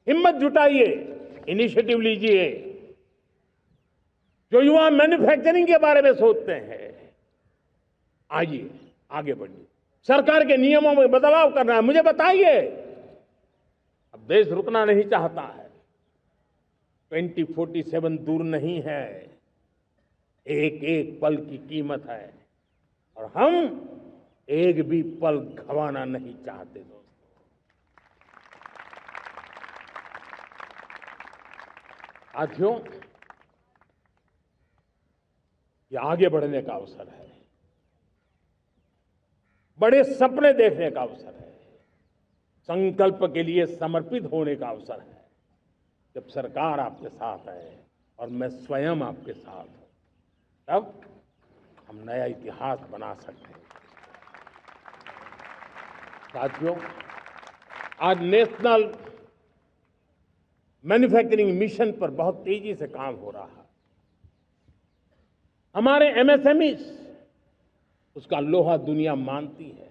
हिम्मत जुटाइए, इनिशिएटिव लीजिए। जो युवा मैन्युफैक्चरिंग के बारे में सोचते हैं, आइए आगे बढ़िए। सरकार के नियमों में बदलाव करना है, मुझे बताइए। अब देश रुकना नहीं चाहता है। 2047 दूर नहीं है, एक एक पल की कीमत है और हम एक भी पल गंवाना नहीं चाहते दोस्तों। साथियों, ये आगे बढ़ने का अवसर है, बड़े सपने देखने का अवसर है, संकल्प के लिए समर्पित होने का अवसर है। जब सरकार आपके साथ है और मैं स्वयं आपके साथ हूं, तब हम नया इतिहास बना सकते हैं। साथियों, आज नेशनल मैन्युफैक्चरिंग मिशन पर बहुत तेजी से काम हो रहा है। हमारे एमएसएमई उसका लोहा दुनिया मानती है।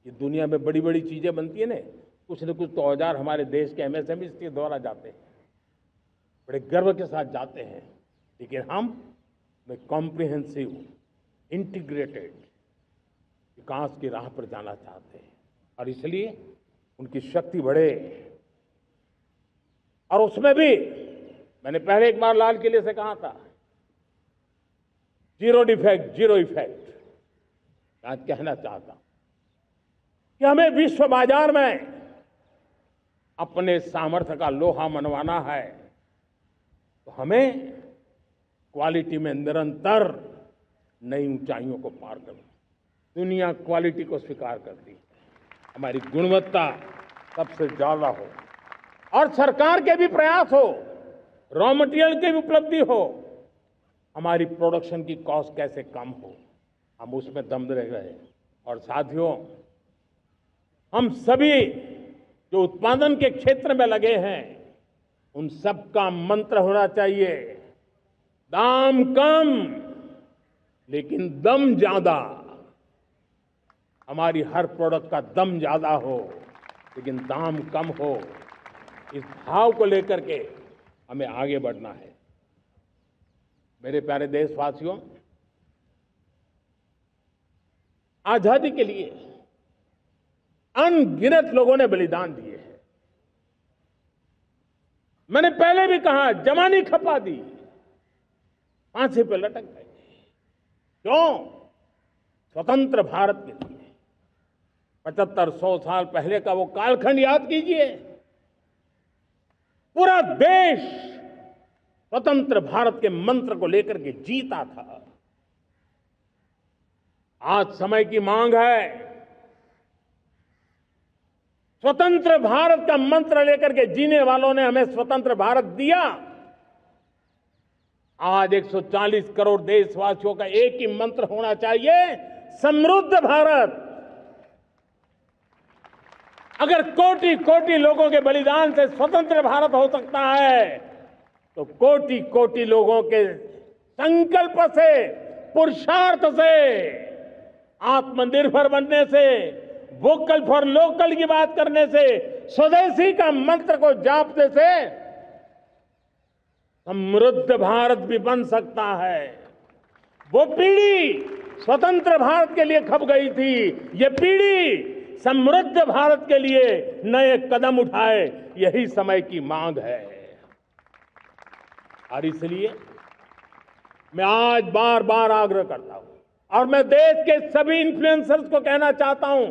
ये दुनिया में बड़ी बड़ी चीजें बनती है ना, कुछ न कुछ तो औजार हमारे देश के एमएसएमई के द्वारा जाते हैं, बड़े गर्व के साथ जाते हैं। लेकिन हम कॉम्प्रिहेंसिव इंटीग्रेटेड विकास की राह पर जाना चाहते हैं और इसलिए उनकी शक्ति बढ़े। और उसमें भी मैंने पहले एक बार लाल किले से कहा था, जीरो डिफेक्ट जीरो इफेक्ट। आज कहना चाहता हूं कि हमें विश्व बाजार में अपने सामर्थ्य का लोहा मनवाना है, तो हमें क्वालिटी में निरंतर नई ऊंचाइयों को पार करना। दुनिया क्वालिटी को स्वीकार करती है, हमारी गुणवत्ता सबसे ज्यादा हो और सरकार के भी प्रयास हो, रॉ मटेरियल की भी उपलब्धि हो, हमारी प्रोडक्शन की कॉस्ट कैसे कम हो, हम उसमें दम रह रहे। और साथियों, हम सभी जो उत्पादन के क्षेत्र में लगे हैं, उन सबका मंत्र होना चाहिए, दाम कम लेकिन दम ज्यादा। हमारी हर प्रोडक्ट का दम ज्यादा हो लेकिन दाम कम हो। इस भाव को लेकर के हमें आगे बढ़ना है। मेरे प्यारे देशवासियों, आजादी के लिए अनगिनत लोगों ने बलिदान दिए हैं। मैंने पहले भी कहा, जवानी खपा दी, फांसी पे लटक गए। क्यों? स्वतंत्र भारत के लिए। 75-100 साल पहले का वो कालखंड याद कीजिए। पूरा देश स्वतंत्र भारत के मंत्र को लेकर के जीता था। आज समय की मांग है, स्वतंत्र भारत का मंत्र लेकर के जीने वालों ने हमें स्वतंत्र भारत दिया। आज 140 करोड़ देशवासियों का एक ही मंत्र होना चाहिए, समृद्ध भारत। अगर कोटि कोटि लोगों के बलिदान से स्वतंत्र भारत हो सकता है, तो कोटि कोटि लोगों के संकल्प से, पुरुषार्थ से, आत्मनिर्भर बनने से वोकल फॉर लोकल की बात करने से, स्वदेशी का मंत्र को जापने से समृद्ध भारत भी बन सकता है। वो पीढ़ी स्वतंत्र भारत के लिए खप गई थी, ये पीढ़ी समृद्ध भारत के लिए नए कदम उठाए, यही समय की मांग है। और इसलिए मैं आज बार बार आग्रह करता हूं और मैं देश के सभी इन्फ्लुएंसर्स को कहना चाहता हूं,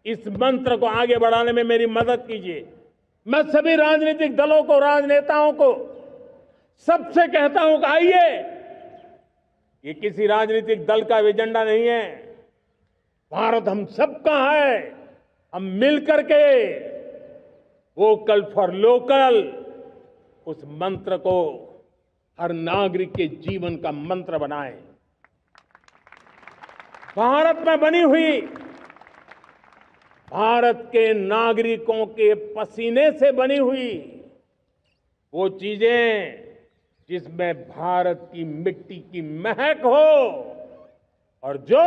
इस मंत्र को आगे बढ़ाने में मेरी मदद कीजिए। मैं सभी राजनीतिक दलों को, राजनेताओं को सबसे कहता हूं कि आइए, ये किसी राजनीतिक दल का एजेंडा नहीं है, भारत हम सबका है। हम मिलकर के वोकल फॉर लोकल उस मंत्र को हर नागरिक के जीवन का मंत्र बनाएं। भारत में बनी हुई, भारत के नागरिकों के पसीने से बनी हुई वो चीजें जिसमें भारत की मिट्टी की महक हो और जो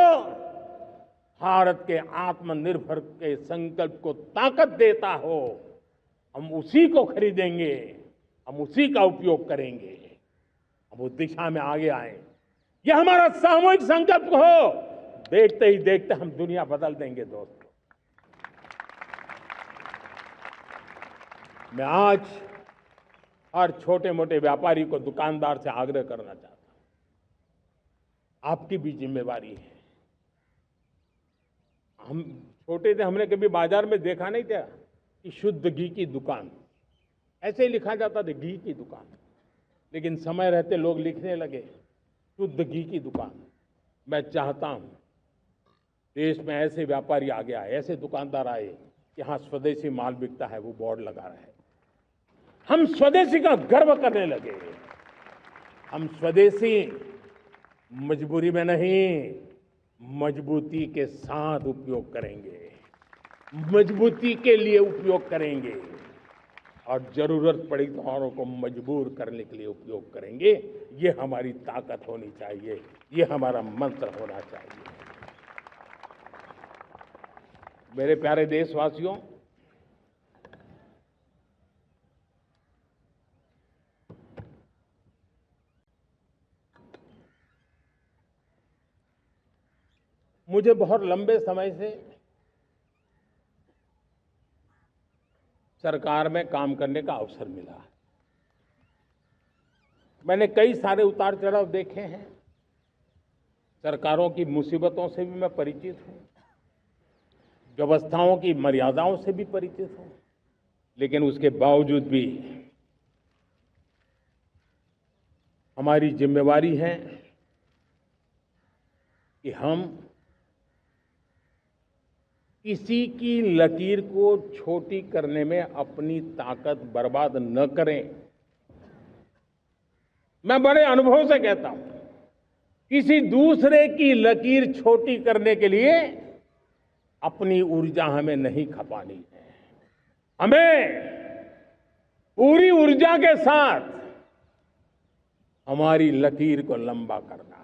भारत के आत्मनिर्भर के संकल्प को ताकत देता हो, हम उसी को खरीदेंगे, हम उसी का उपयोग करेंगे, हम उस दिशा में आगे आए। यह हमारा सामूहिक संकल्प हो, देखते ही देखते हम दुनिया बदल देंगे। दोस्तों, मैं आज हर छोटे मोटे व्यापारी को, दुकानदार से आग्रह करना चाहता हूं, आपकी भी जिम्मेवारी है। हम छोटे थे, हमने कभी बाजार में देखा नहीं था कि शुद्ध घी की दुकान, ऐसे ही लिखा जाता था घी की दुकान, लेकिन समय रहते लोग लिखने लगे शुद्ध घी की दुकान। मैं चाहता हूं देश में ऐसे व्यापारी आगे आए, ऐसे दुकानदार आए कि हाँ स्वदेशी माल बिकता है, वो बोर्ड लगा रहे हैं। हम स्वदेशी का गर्व करने लगे। हम स्वदेशी मजबूरी में नहीं, मजबूती के साथ उपयोग करेंगे, मजबूती के लिए उपयोग करेंगे और जरूरत पड़ी तो औरों को मजबूर करने के लिए उपयोग करेंगे। ये हमारी ताकत होनी चाहिए, ये हमारा मंत्र होना चाहिए। मेरे प्यारे देशवासियों, मुझे बहुत लंबे समय से सरकार में काम करने का अवसर मिला है। मैंने कई सारे उतार चढ़ाव देखे हैं, सरकारों की मुसीबतों से भी मैं परिचित हूं, व्यवस्थाओं की मर्यादाओं से भी परिचित हूं, लेकिन उसके बावजूद भी हमारी जिम्मेवारी है कि हम किसी की लकीर को छोटी करने में अपनी ताकत बर्बाद न करें। मैं बड़े अनुभव से कहता हूं, किसी दूसरे की लकीर छोटी करने के लिए अपनी ऊर्जा हमें नहीं खपानी है। हमें पूरी ऊर्जा के साथ हमारी लकीर को लंबा करना है।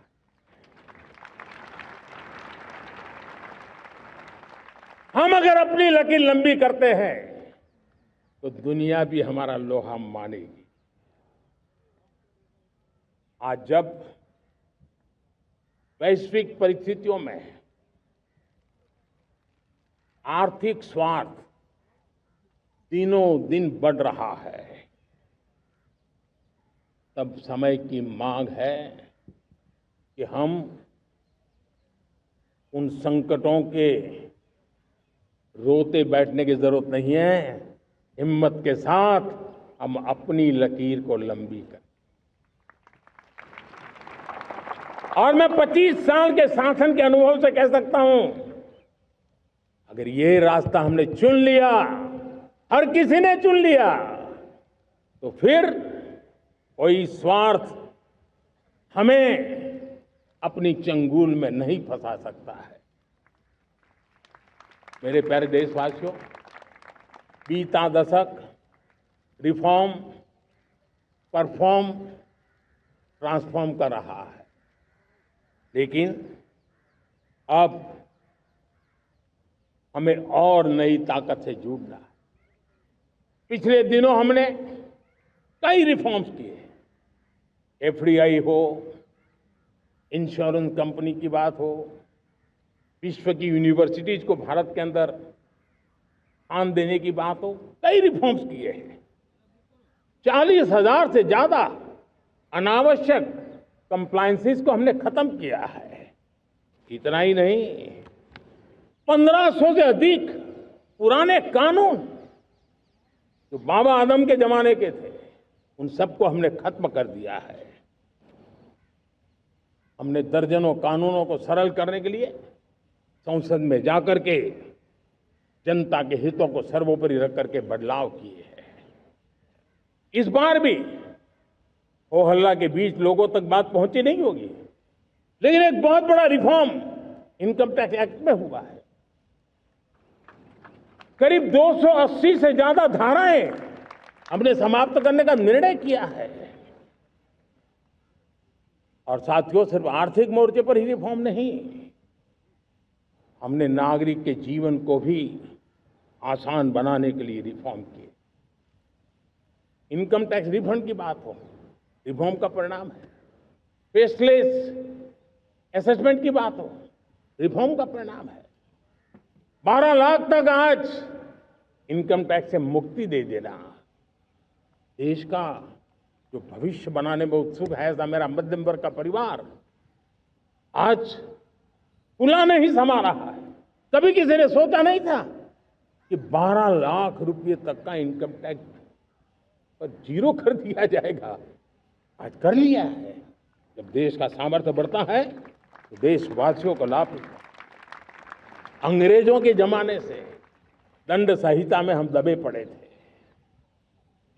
हम अगर अपनी लकीर लंबी करते हैं तो दुनिया भी हमारा लोहा मानेगी। आज जब वैश्विक परिस्थितियों में आर्थिक स्वार्थ दिनों दिन बढ़ रहा है, तब समय की मांग है कि हम उन संकटों के रोते बैठने की जरूरत नहीं है, हिम्मत के साथ हम अपनी लकीर को लंबी करें। और मैं 25 साल के शासन के अनुभव से कह सकता हूं, अगर ये रास्ता हमने चुन लिया, हर किसी ने चुन लिया, तो फिर कोई स्वार्थ हमें अपनी चंगुल में नहीं फंसा सकता है। मेरे प्यारे देशवासियों, बीता दशक रिफॉर्म, परफॉर्म, ट्रांसफॉर्म कर रहा है, लेकिन अब हमें और नई ताकत से जुड़ना है। पिछले दिनों हमने कई रिफॉर्म्स किए। एफडीआई हो, इंश्योरेंस कंपनी की बात हो, विश्व की यूनिवर्सिटीज को भारत के अंदर स्थान देने की बात हो, कई रिफॉर्म्स किए हैं। 40,000 से ज्यादा अनावश्यक कंप्लायंसेस को हमने खत्म किया है। इतना ही नहीं, 1500 से अधिक पुराने कानून जो बाबा आदम के जमाने के थे, उन सबको हमने खत्म कर दिया है। हमने दर्जनों कानूनों को सरल करने के लिए संसद में जाकर के जनता के हितों को सर्वोपरि रख करके बदलाव किए हैं। इस बार भी हो हल्ला के बीच लोगों तक बात पहुंची नहीं होगी, लेकिन एक बहुत बड़ा रिफॉर्म इनकम टैक्स एक्ट में हुआ है। करीब 280 से ज्यादा धाराएं हमने समाप्त करने का निर्णय किया है। और साथियों, सिर्फ आर्थिक मोर्चे पर ही रिफॉर्म नहीं, हमने नागरिक के जीवन को भी आसान बनाने के लिए रिफॉर्म किए। इनकम टैक्स रिफंड की बात हो, रिफॉर्म का परिणाम है। फेसलेस असेसमेंट की बात हो, रिफॉर्म का परिणाम है। 12 लाख तक आज इनकम टैक्स से मुक्ति दे देना, देश का जो भविष्य बनाने में उत्सुक है, ऐसा मेरा मध्यम वर्ग का परिवार आज खुला नहीं समा रहा है। कभी किसी ने सोचा नहीं था कि 12 लाख रुपए तक का इनकम टैक्स पर जीरो कर दिया जाएगा। आज कर लिया है। जब देश का सामर्थ्य बढ़ता है तो देशवासियों को लाभ मिलता है। अंग्रेजों के जमाने से दंड संहिता में हम दबे पड़े थे।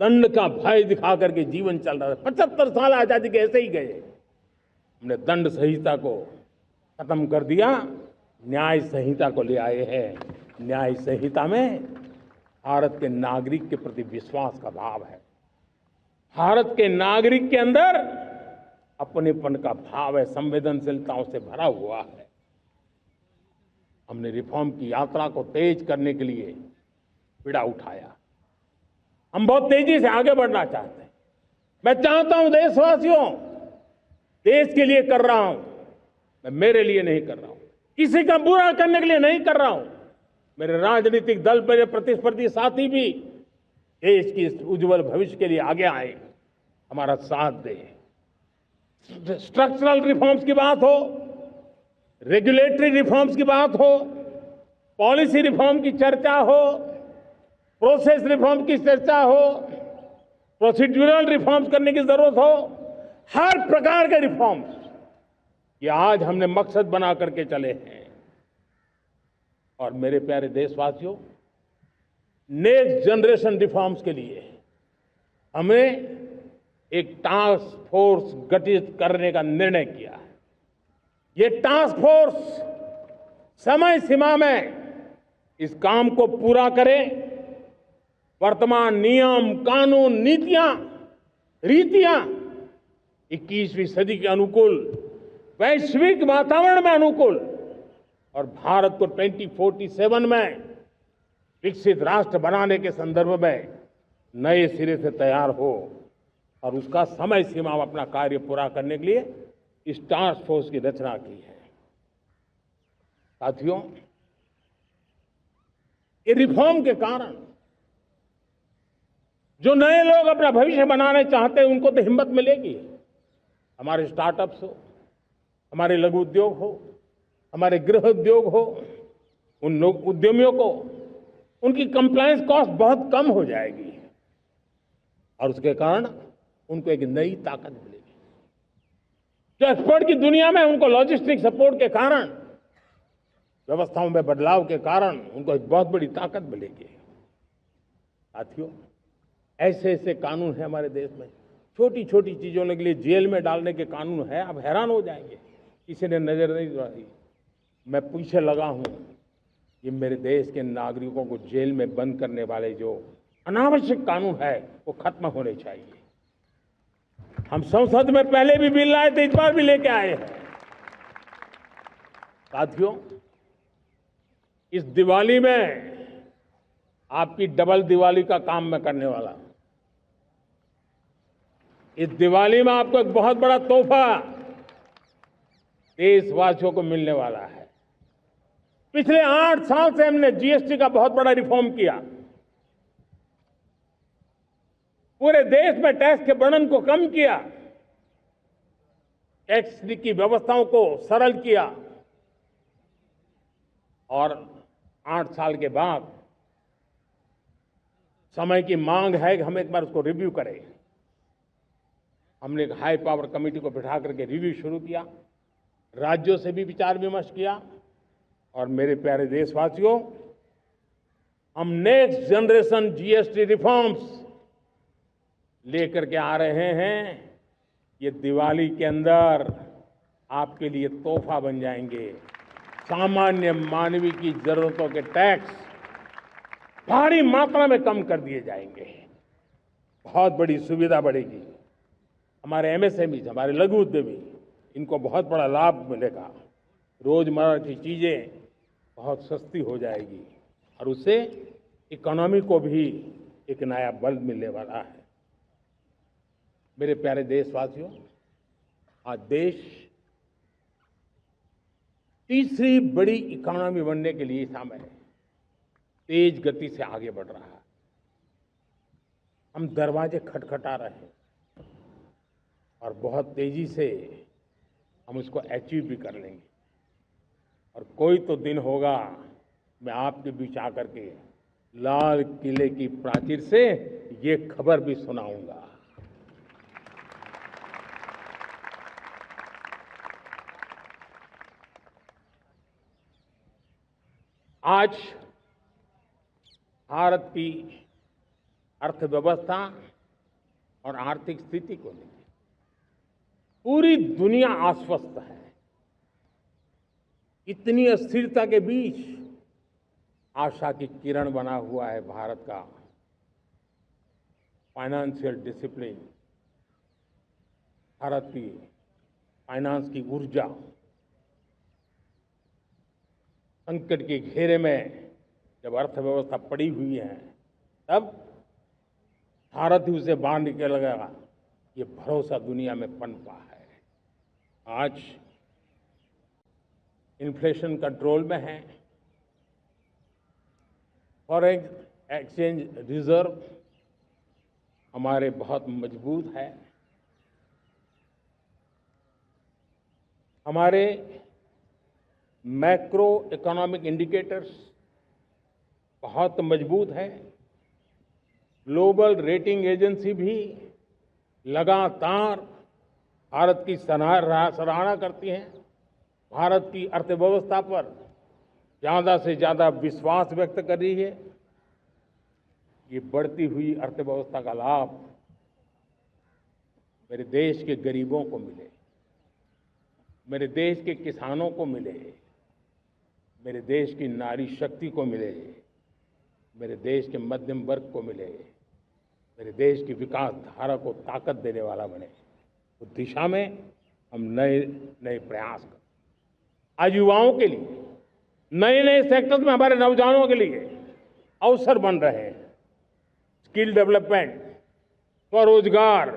दंड का भय दिखा करके जीवन चल रहा था। 75 साल आजादी के ऐसे ही गए। हमने दंड संहिता को खत्म कर दिया, न्याय संहिता को ले आए हैं। न्याय संहिता में भारत के नागरिक के प्रति विश्वास का भाव है। भारत के नागरिक के अंदर अपनेपन का भाव है, संवेदनशीलताओं से भरा हुआ है। हमने रिफॉर्म की यात्रा को तेज करने के लिए बीड़ा उठाया। हम बहुत तेजी से आगे बढ़ना चाहते हैं। मैं चाहता हूं देशवासियों, देश के लिए कर रहा हूं, मैं मेरे लिए नहीं कर रहा हूं, किसी का बुरा करने के लिए नहीं कर रहा हूं। मेरे राजनीतिक दल, मेरे प्रतिस्पर्धी साथी भी देश की इस उज्जवल भविष्य के लिए आगे आए, हमारा साथ दें। स्ट्रक्चरल रिफॉर्म्स की बात हो, रेगुलेटरी रिफॉर्म्स की बात हो, पॉलिसी रिफॉर्म की चर्चा हो, प्रोसेस रिफॉर्म की चर्चा हो, प्रोसीड्यूरल रिफॉर्म्स करने की जरूरत हो, हर प्रकार के रिफॉर्म्स ये आज हमने मकसद बना करके चले हैं। और मेरे प्यारे देशवासियों, नेक्स्ट जनरेशन रिफॉर्म्स के लिए हमें एक टास्क फोर्स गठित करने का निर्णय किया है। ये टास्क फोर्स समय सीमा में इस काम को पूरा करे। वर्तमान नियम, कानून, नीतियां, रीतियां 21वीं सदी के अनुकूल, वैश्विक वातावरण में अनुकूल और भारत को 2047 में विकसित राष्ट्र बनाने के संदर्भ में नए सिरे से तैयार हो और उसका समय सीमा में अपना कार्य पूरा करने के लिए इस टास्क फोर्स की रचना की है। साथियों, ये रिफॉर्म के कारण जो नए लोग अपना भविष्य बनाने चाहते हैं उनको तो हिम्मत मिलेगी। हमारे स्टार्टअप्स हो, हमारे लघु उद्योग हो, हमारे गृह उद्योग हो, उन लोग उद्यमियों को उनकी कंप्लायंस कॉस्ट बहुत कम हो जाएगी और उसके कारण उनको एक नई ताकत मिलेगी। जो एक्सपोर्ट की दुनिया में उनको लॉजिस्टिक सपोर्ट के कारण, व्यवस्थाओं में बदलाव के कारण उनको एक बहुत बड़ी ताकत मिलेगी। साथियों, ऐसे ऐसे कानून हैं हमारे देश में। छोटी छोटी चीजों के लिए जेल में डालने के कानून है। आप हैरान हो जाएंगे, किसी ने नजर नहीं दौड़ाई। मैं पीछे लगा हूं, ये मेरे देश के नागरिकों को जेल में बंद करने वाले जो अनावश्यक कानून है वो खत्म होने चाहिए। हम संसद में पहले भी बिल लाए थे, इस बार भी लेके आए हैं। साथियों, इस दिवाली में आपकी डबल दिवाली का काम मैं करने वाला हूं। इस दिवाली में आपको एक बहुत बड़ा तोहफा देशवासियों को मिलने वाला है। पिछले 8 साल से हमने जीएसटी का बहुत बड़ा रिफॉर्म किया। पूरे देश में टैक्स के बर्डन को कम किया, टैक्स की व्यवस्थाओं को सरल किया और 8 साल के बाद समय की मांग है कि हम एक बार उसको रिव्यू करें। हमने एक हाई पावर कमेटी को बिठा करके रिव्यू शुरू किया, राज्यों से भी विचार विमर्श किया और मेरे प्यारे देशवासियों, हम नेक्स्ट जनरेशन जीएसटी रिफॉर्म्स लेकर के आ रहे हैं। ये दिवाली के अंदर आपके लिए तोहफा बन जाएंगे। सामान्य मानवीय की जरूरतों के टैक्स भारी मात्रा में कम कर दिए जाएंगे। बहुत बड़ी सुविधा बढ़ेगी। हमारे एमएसएमई, हमारे लघु उद्यमी, इनको बहुत बड़ा लाभ मिलेगा। रोजमर्रा की चीजें बहुत सस्ती हो जाएगी और उससे इकोनॉमी को भी एक नया बल मिलने वाला है। मेरे प्यारे देशवासियों, आज देश तीसरी बड़ी इकोनॉमी बनने के लिए समय है, तेज गति से आगे बढ़ रहा है। हम दरवाजे खटखटा रहे हैं और बहुत तेजी से हम उसको अचीव भी कर लेंगे। और कोई तो दिन होगा मैं आपके बीच आकर के लाल किले की प्राचीर से ये खबर भी सुनाऊंगा। आज भारत की अर्थव्यवस्था और आर्थिक स्थिति को लेकर पूरी दुनिया आश्वस्त है। इतनी अस्थिरता के बीच आशा की किरण बना हुआ है भारत का फाइनेंशियल डिसिप्लिन, भारत की फाइनेंस की ऊर्जा। संकट के घेरे में जब अर्थव्यवस्था पड़ी हुई है, तब भारत ही उसे बाहर निकलेगा, ये भरोसा दुनिया में पनपा है। आज इन्फ्लेशन कंट्रोल में है, फॉरेन एक्सचेंज रिजर्व हमारे बहुत मजबूत है, हमारे मैक्रो इकोनॉमिक इंडिकेटर्स बहुत मजबूत है। ग्लोबल रेटिंग एजेंसी भी लगातार भारत की सराहना करती हैं, भारत की अर्थव्यवस्था पर ज़्यादा से ज़्यादा विश्वास व्यक्त कर रही है। ये बढ़ती हुई अर्थव्यवस्था का लाभ मेरे देश के गरीबों को मिले, मेरे देश के किसानों को मिले, मेरे देश की नारी शक्ति को मिले, मेरे देश के मध्यम वर्ग को मिले, मेरे देश की विकास धारा को ताकत देने वाला बने। उस दिशा में हम नए नए प्रयास करें। आज युवाओं के लिए नए नए सेक्टर्स में हमारे नौजवानों के लिए अवसर बन रहे हैं। स्किल डेवलपमेंट, स्वरोजगार,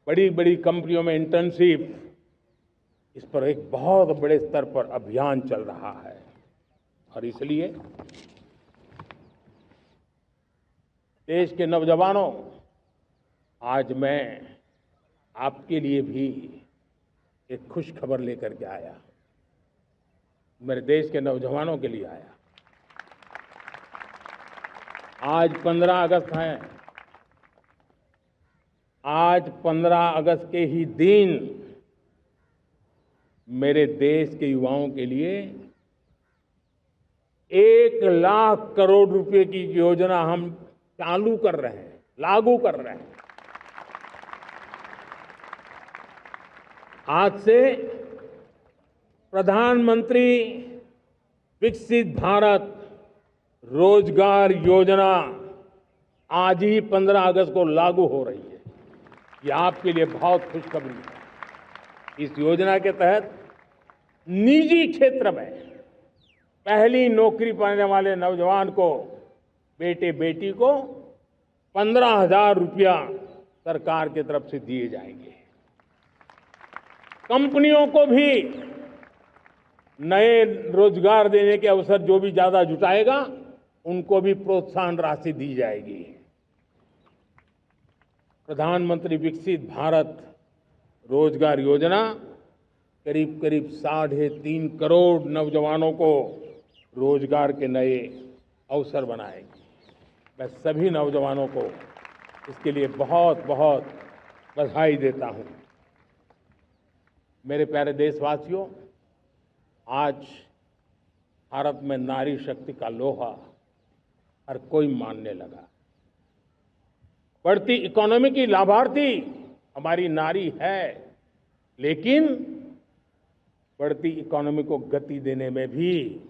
बड़ी बड़ी कंपनियों में इंटर्नशिप, इस पर एक बहुत बड़े स्तर पर अभियान चल रहा है। और इसलिए देश के नौजवानों, आज मैं आपके लिए भी एक खुश खबर लेकर के आया। मेरे देश के नौजवानों के लिए आया। आज 15 अगस्त है। आज 15 अगस्त के ही दिन मेरे देश के युवाओं के लिए 1 लाख करोड़ रुपए की योजना हम चालू कर रहे हैं, लागू कर रहे हैं। आज से प्रधानमंत्री विकसित भारत रोजगार योजना आज ही 15 अगस्त को लागू हो रही है। ये आपके लिए बहुत खुशखबरी है। इस योजना के तहत निजी क्षेत्र में पहली नौकरी पाने वाले नौजवान को, बेटे बेटी को 15,000 रुपया सरकार की तरफ से दिए जाएंगे। कंपनियों को भी नए रोजगार देने के अवसर जो भी ज्यादा जुटाएगा उनको भी प्रोत्साहन राशि दी जाएगी। प्रधानमंत्री विकसित भारत रोजगार योजना करीब करीब 3.5 करोड़ नौजवानों को रोजगार के नए अवसर बनाएगी। मैं सभी नौजवानों को इसके लिए बहुत बहुत बधाई देता हूं। मेरे प्यारे देशवासियों, आज भारत में नारी शक्ति का लोहा हर कोई मानने लगा। बढ़ती इकोनॉमी की लाभार्थी हमारी नारी है, लेकिन बढ़ती इकोनॉमी को गति देने में भी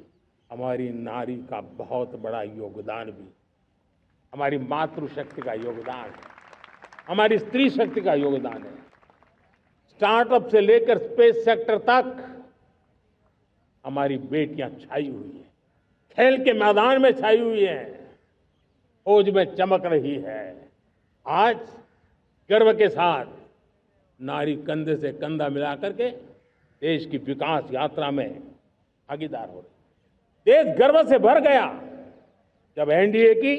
हमारी नारी का बहुत बड़ा योगदान भी, हमारी मातृशक्ति का योगदान है, हमारी स्त्री शक्ति का योगदान है। स्टार्टअप से लेकर स्पेस सेक्टर तक हमारी बेटियां छाई हुई हैं, खेल के मैदान में छाई हुई हैं, फौज में चमक रही है। आज गर्व के साथ नारी कंधे से कंधा मिला करके देश की विकास यात्रा में भागीदार हो रही। देश गर्व से भर गया जब एनडीए की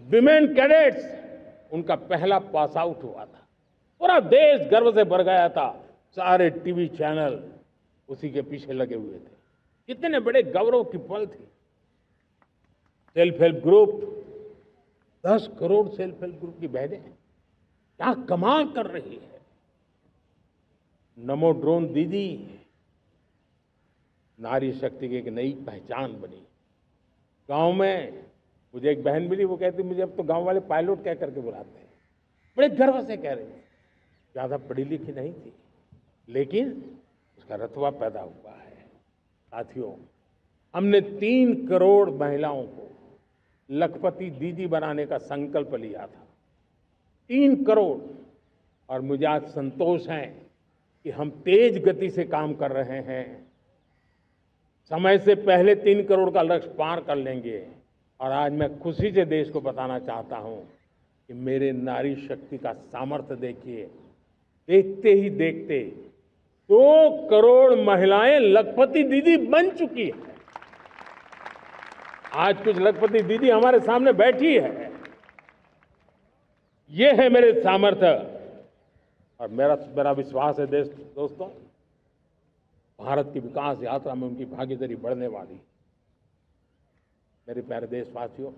विमेन कैडेट्स उनका पहला पास आउट हुआ था। पूरा देश गर्व से भर गया था। सारे टीवी चैनल उसी के पीछे लगे हुए थे। कितने बड़े गौरव की पल थी। Self help group, 10 crore self help group की बहनें क्या कमाल कर रही है। नमो ड्रोन दीदी नारी शक्ति की एक नई पहचान बनी। गांव में मुझे एक बहन मिली, वो कहती मुझे अब तो गांव वाले पायलट कह करके बुलाते हैं। बड़े गर्व से कह रही थी। ज्यादा पढ़ी लिखी नहीं थी, लेकिन उसका रतबा पैदा हुआ है। साथियों, हमने 3 करोड़ महिलाओं को लखपति दीदी बनाने का संकल्प लिया था। 3 करोड़। और मुझे आज संतोष है कि हम तेज गति से काम कर रहे हैं। समय से पहले 3 करोड़ का लक्ष्य पार कर लेंगे। और आज मैं खुशी से देश को बताना चाहता हूं कि मेरे नारी शक्ति का सामर्थ्य देखिए। देखते ही देखते 2 करोड़ महिलाएं लखपति दीदी बन चुकी है। आज कुछ लखपति दीदी हमारे सामने बैठी है। ये है मेरे सामर्थ्य। और मेरा विश्वास है दोस्तों, भारत की विकास यात्रा में उनकी भागीदारी बढ़ने वाली। मेरे प्यारे देशवासियों,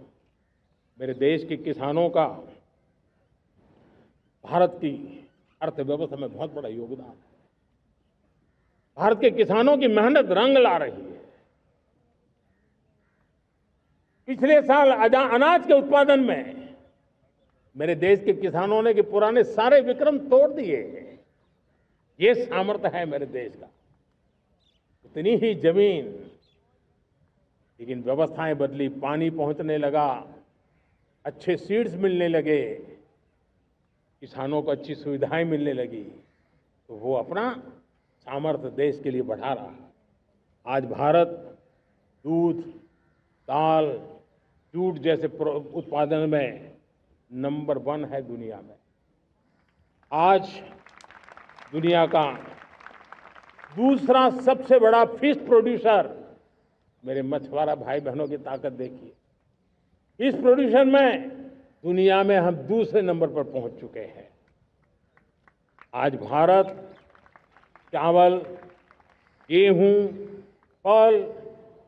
मेरे देश के किसानों का भारत की अर्थव्यवस्था में बहुत बड़ा योगदान है। भारत के किसानों की मेहनत रंग ला रही है। पिछले साल अनाज के उत्पादन में मेरे देश के किसानों ने के पुराने सारे विक्रम तोड़ दिए। ये सामर्थ्य है मेरे देश का। उतनी ही जमीन, लेकिन व्यवस्थाएं बदली, पानी पहुंचने लगा, अच्छे सीड्स मिलने लगे, किसानों को अच्छी सुविधाएं मिलने लगी, तो वो अपना सामर्थ्य देश के लिए बढ़ा रहा है। आज भारत दूध, दाल, जूट जैसे उत्पादन में नंबर 1 है दुनिया में। आज दुनिया का दूसरा सबसे बड़ा फिश प्रोड्यूसर, मेरे मछुआरा भाई बहनों की ताकत देखिए। फिश प्रोड्यूसर में दुनिया में हम दूसरे नंबर पर पहुंच चुके हैं। आज भारत चावल, गेहूं, फल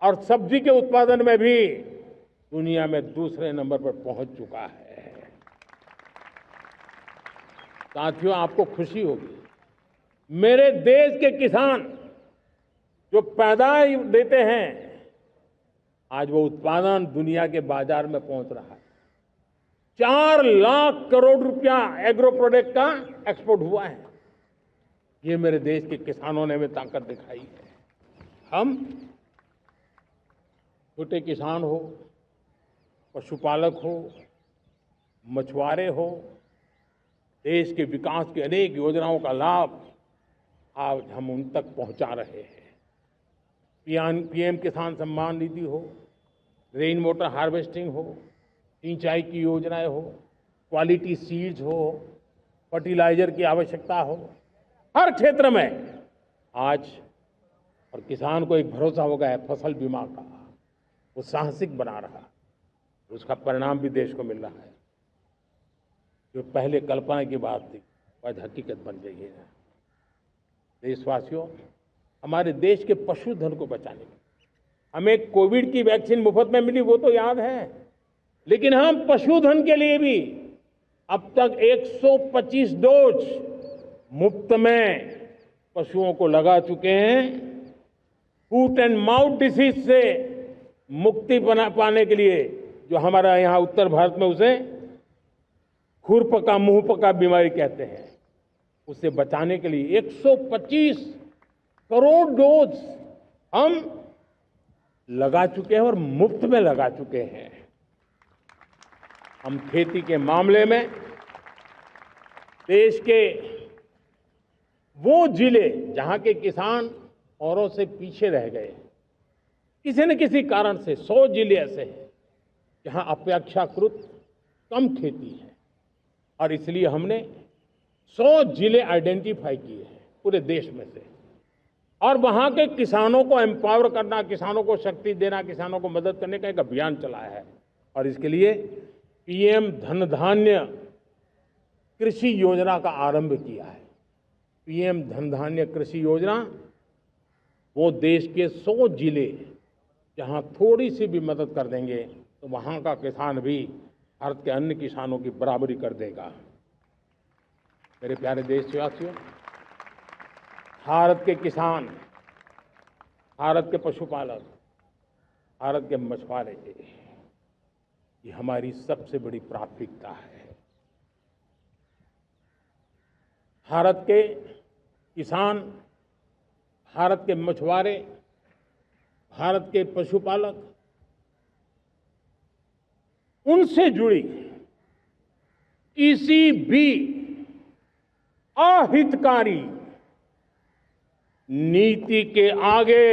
और सब्जी के उत्पादन में भी दुनिया में दूसरे नंबर पर पहुंच चुका है। साथियों, आपको खुशी होगी, मेरे देश के किसान जो पैदावार देते हैं, आज वो उत्पादन दुनिया के बाजार में पहुंच रहा है। 4 लाख करोड़ रुपया एग्रो प्रोडक्ट का एक्सपोर्ट हुआ है। ये मेरे देश के किसानों ने हमें ताकत दिखाई है। हम छोटे किसान हो, पशुपालक हो, मछुआरे हो, देश के विकास की अनेक योजनाओं का लाभ आज हम उन तक पहुंचा रहे हैं। पीएम किसान सम्मान निधि हो, रेन वाटर हार्वेस्टिंग हो, सिंचाई की योजनाएं हो, क्वालिटी सीड्स हो, फर्टिलाइजर की आवश्यकता हो, हर क्षेत्र में आज और किसान को एक भरोसा हो गया है फसल बीमा का। वो साहसिक बना रहा है, उसका परिणाम भी देश को मिल रहा है। जो पहले कल्पना की बात थी आज हकीकत बन गई है। देशवासियों, हमारे देश के पशुधन को बचाने में हमें कोविड की वैक्सीन मुफ्त में मिली, वो तो याद है, लेकिन हम पशुधन के लिए भी अब तक 125 डोज मुफ्त में पशुओं को लगा चुके हैं। फूट एंड माउथ डिसीज से मुक्ति पाने के लिए, जो हमारा यहाँ उत्तर भारत में उसे खुरपका मुंहपका बीमारी कहते हैं, उसे बचाने के लिए 125 करोड़ डोज हम लगा चुके हैं और मुफ्त में लगा चुके हैं। हम खेती के मामले में देश के वो जिले जहां के किसान औरों से पीछे रह गए, किसी न किसी कारण से 100 जिले ऐसे हैं जहां अपेक्षाकृत कम खेती है, और इसलिए हमने 100 जिले आइडेंटिफाई किए हैं पूरे देश में से, और वहां के किसानों को एम्पावर करना, किसानों को शक्ति देना, किसानों को मदद करने का एक अभियान चलाया है। और इसके लिए पीएम धन धान्य कृषि योजना का आरंभ किया है। पीएम धन धान्य कृषि योजना वो देश के 100 जिले जहां थोड़ी सी भी मदद कर देंगे तो वहां का किसान भी भारत के अन्य किसानों की बराबरी कर देगा। मेरे प्यारे देशवासियों, भारत के किसान, भारत के पशुपालक, भारत के मछुआरे, ये हमारी सबसे बड़ी प्राथमिकता है। भारत के किसान, भारत के मछुआरे, भारत के पशुपालक, उनसे जुड़ी किसी भी अहितकारी नीति के आगे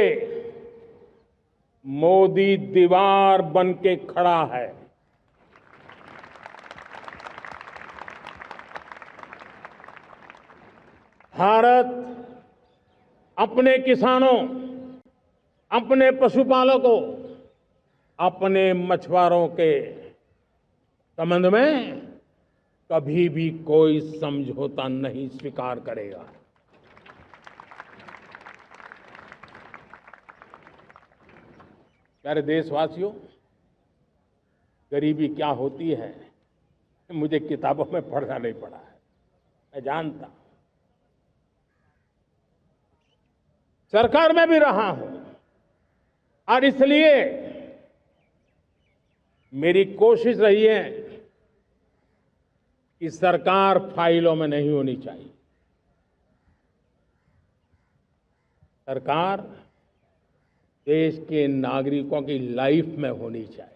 मोदी दीवार बन के खड़ा है। भारत अपने किसानों, अपने पशुपालकों, अपने मछुआरों के संबंध में कभी भी कोई समझौता नहीं स्वीकार करेगा। प्यारे देशवासियों, गरीबी क्या होती है मुझे किताबों में पढ़ना नहीं पड़ा है, मैं जानता हूं, सरकार में भी रहा हूं, और इसलिए मेरी कोशिश रही है कि सरकार फाइलों में नहीं होनी चाहिए। सरकार देश के नागरिकों की लाइफ में होनी चाहिए।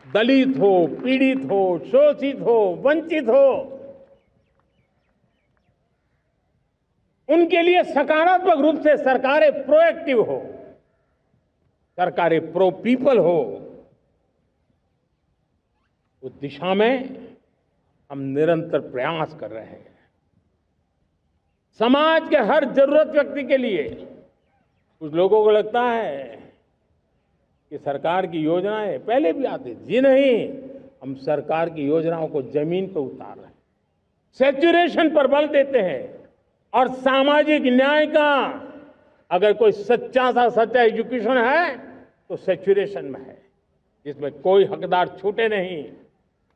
दलित हो, पीड़ित हो, शोषित हो, वंचित हो, उनके लिए सकारात्मक रूप से सरकारें प्रोएक्टिव हो, सरकारें प्रो पीपल हो, उस दिशा में हम निरंतर प्रयास कर रहे हैं। समाज के हर जरूरत व्यक्ति के लिए, कुछ लोगों को लगता है कि सरकार की योजनाएं पहले भी आती थी, जी नहीं, हम सरकार की योजनाओं को जमीन पर उतार रहे हैं, सैचुरेशन पर बल देते हैं, और सामाजिक न्याय का अगर कोई सच्चा एजुकेशन है तो सैचुरेशन में है, जिसमें कोई हकदार छूटे नहीं,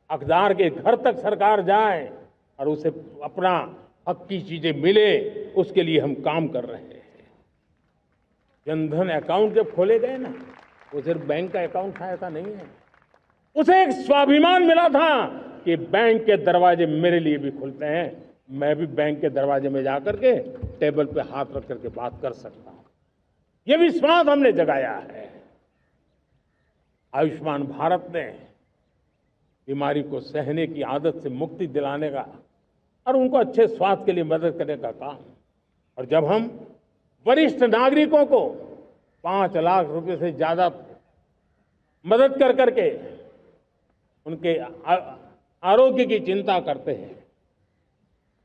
हकदार के घर तक सरकार जाए और उसे अपना हक की चीजें मिले, उसके लिए हम काम कर रहे हैं। जनधन अकाउंट जब खोले गए ना, वो सिर्फ बैंक का अकाउंट था ऐसा नहीं है, उसे एक स्वाभिमान मिला था कि बैंक के दरवाजे मेरे लिए भी खुलते हैं, मैं भी बैंक के दरवाजे में जाकर के टेबल पे हाथ रख करके बात कर सकता हूं। ये विश्वास हमने जगाया है। आयुष्मान भारत ने बीमारी को सहने की आदत से मुक्ति दिलाने का और उनको अच्छे स्वास्थ्य के लिए मदद करने का काम और जब हम वरिष्ठ नागरिकों को 5 लाख रुपए से ज्यादा मदद कर करके उनके आरोग्य की चिंता करते हैं,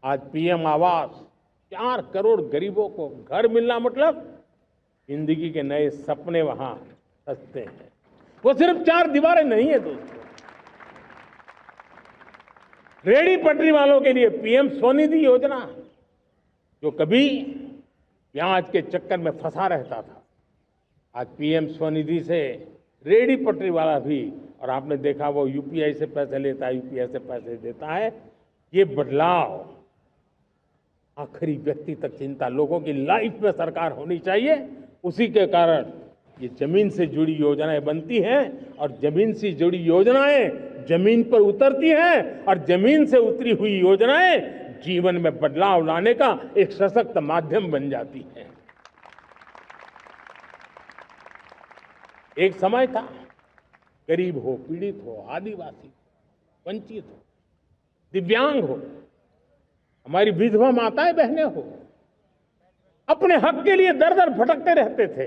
आज पीएम आवास 4 करोड़ गरीबों को घर मिलना मतलब जिंदगी के नए सपने वहां सजते हैं। वो सिर्फ 4 दीवारें नहीं है दोस्तों। रेहड़ी पटरी वालों के लिए पीएम स्वनिधि योजना, जो कभी ब्याज के चक्कर में फंसा रहता था, आज पीएम स्वनिधि से रेहड़ी पटरी वाला भी, और आपने देखा वो यूपीआई से पैसे लेता है, यूपीआई से पैसे देता है। ये बदलाव आखिरी व्यक्ति तक चिंता लोगों की लाइफ में सरकार होनी चाहिए। उसी के कारण ये जमीन से जुड़ी योजनाएं बनती हैं और जमीन से जुड़ी योजनाएं जमीन पर उतरती हैं और जमीन से उतरी हुई योजनाएं जीवन में बदलाव लाने का एक सशक्त माध्यम बन जाती हैं। एक समय था, गरीब हो, पीड़ित हो, आदिवासी, वंचित हो, दिव्यांग हो, हमारी विधवा माताएं बहनें हो, अपने हक के लिए दर दर भटकते रहते थे।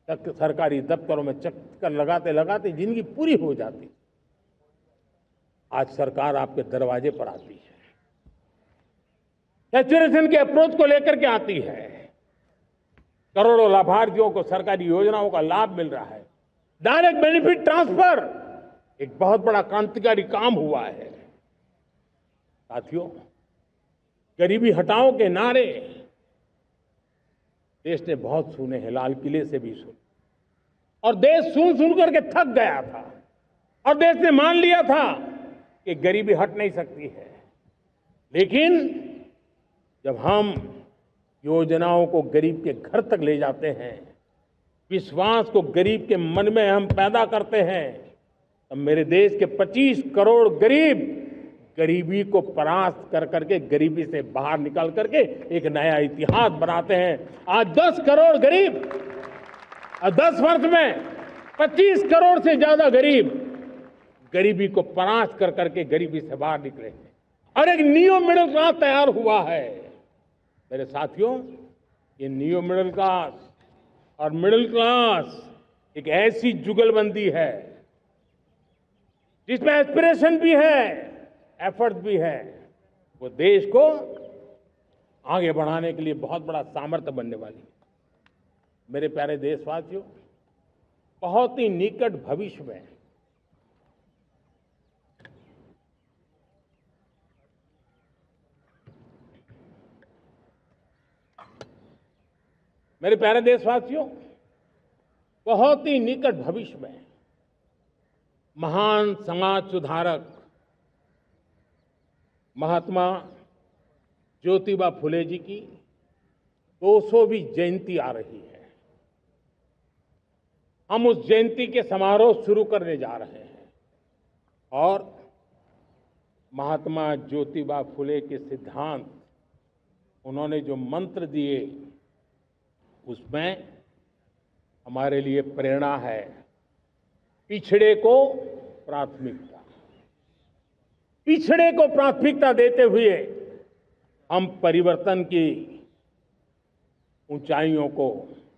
तक सरकारी दफ्तरों में चक्कर लगाते लगाते जिंदगी पूरी हो जाती। आज सरकार आपके दरवाजे पर आती है, सैचुरेशन के अप्रोच को लेकर के आती है। करोड़ों लाभार्थियों को सरकारी योजनाओं का लाभ मिल रहा है। डायरेक्ट बेनिफिट ट्रांसफर एक बहुत बड़ा क्रांतिकारी काम हुआ है। साथियों, गरीबी हटाओ के नारे देश ने बहुत सुने हैं, लाल किले से भी सुने, और देश सुन सुन करके थक गया था और देश ने मान लिया था कि गरीबी हट नहीं सकती है। लेकिन जब हम योजनाओं को गरीब के घर तक ले जाते हैं, विश्वास को गरीब के मन में हम पैदा करते हैं, तब मेरे देश के 25 करोड़ गरीब गरीबी को परास्त कर करके, गरीबी से बाहर निकल करके एक नया इतिहास बनाते हैं। आज 10 करोड़ गरीब और 10 वर्ष में 25 करोड़ से ज्यादा गरीब गरीबी को परास्त कर करके गरीबी से बाहर निकले हैं और एक न्यू मिडिल क्लास तैयार हुआ है। मेरे साथियों, ये न्यू मिडिल क्लास और मिडिल क्लास एक ऐसी जुगलबंदी है जिसमें एस्पिरेशन भी है, एफर्ट भी है। वो देश को आगे बढ़ाने के लिए बहुत बड़ा सामर्थ्य बनने वाली है। मेरे प्यारे देशवासियों, बहुत ही निकट भविष्य में मेरे प्यारे देशवासियों, बहुत ही निकट भविष्य में महान समाज सुधारक महात्मा ज्योतिबा फुले जी की 200वीं जयंती आ रही है। हम उस जयंती के समारोह शुरू करने जा रहे हैं और महात्मा ज्योतिबा फुले के सिद्धांत, उन्होंने जो मंत्र दिए, उसमें हमारे लिए प्रेरणा है। पिछड़े को प्राथमिकता, पिछड़े को प्राथमिकता देते हुए हम परिवर्तन की ऊंचाइयों को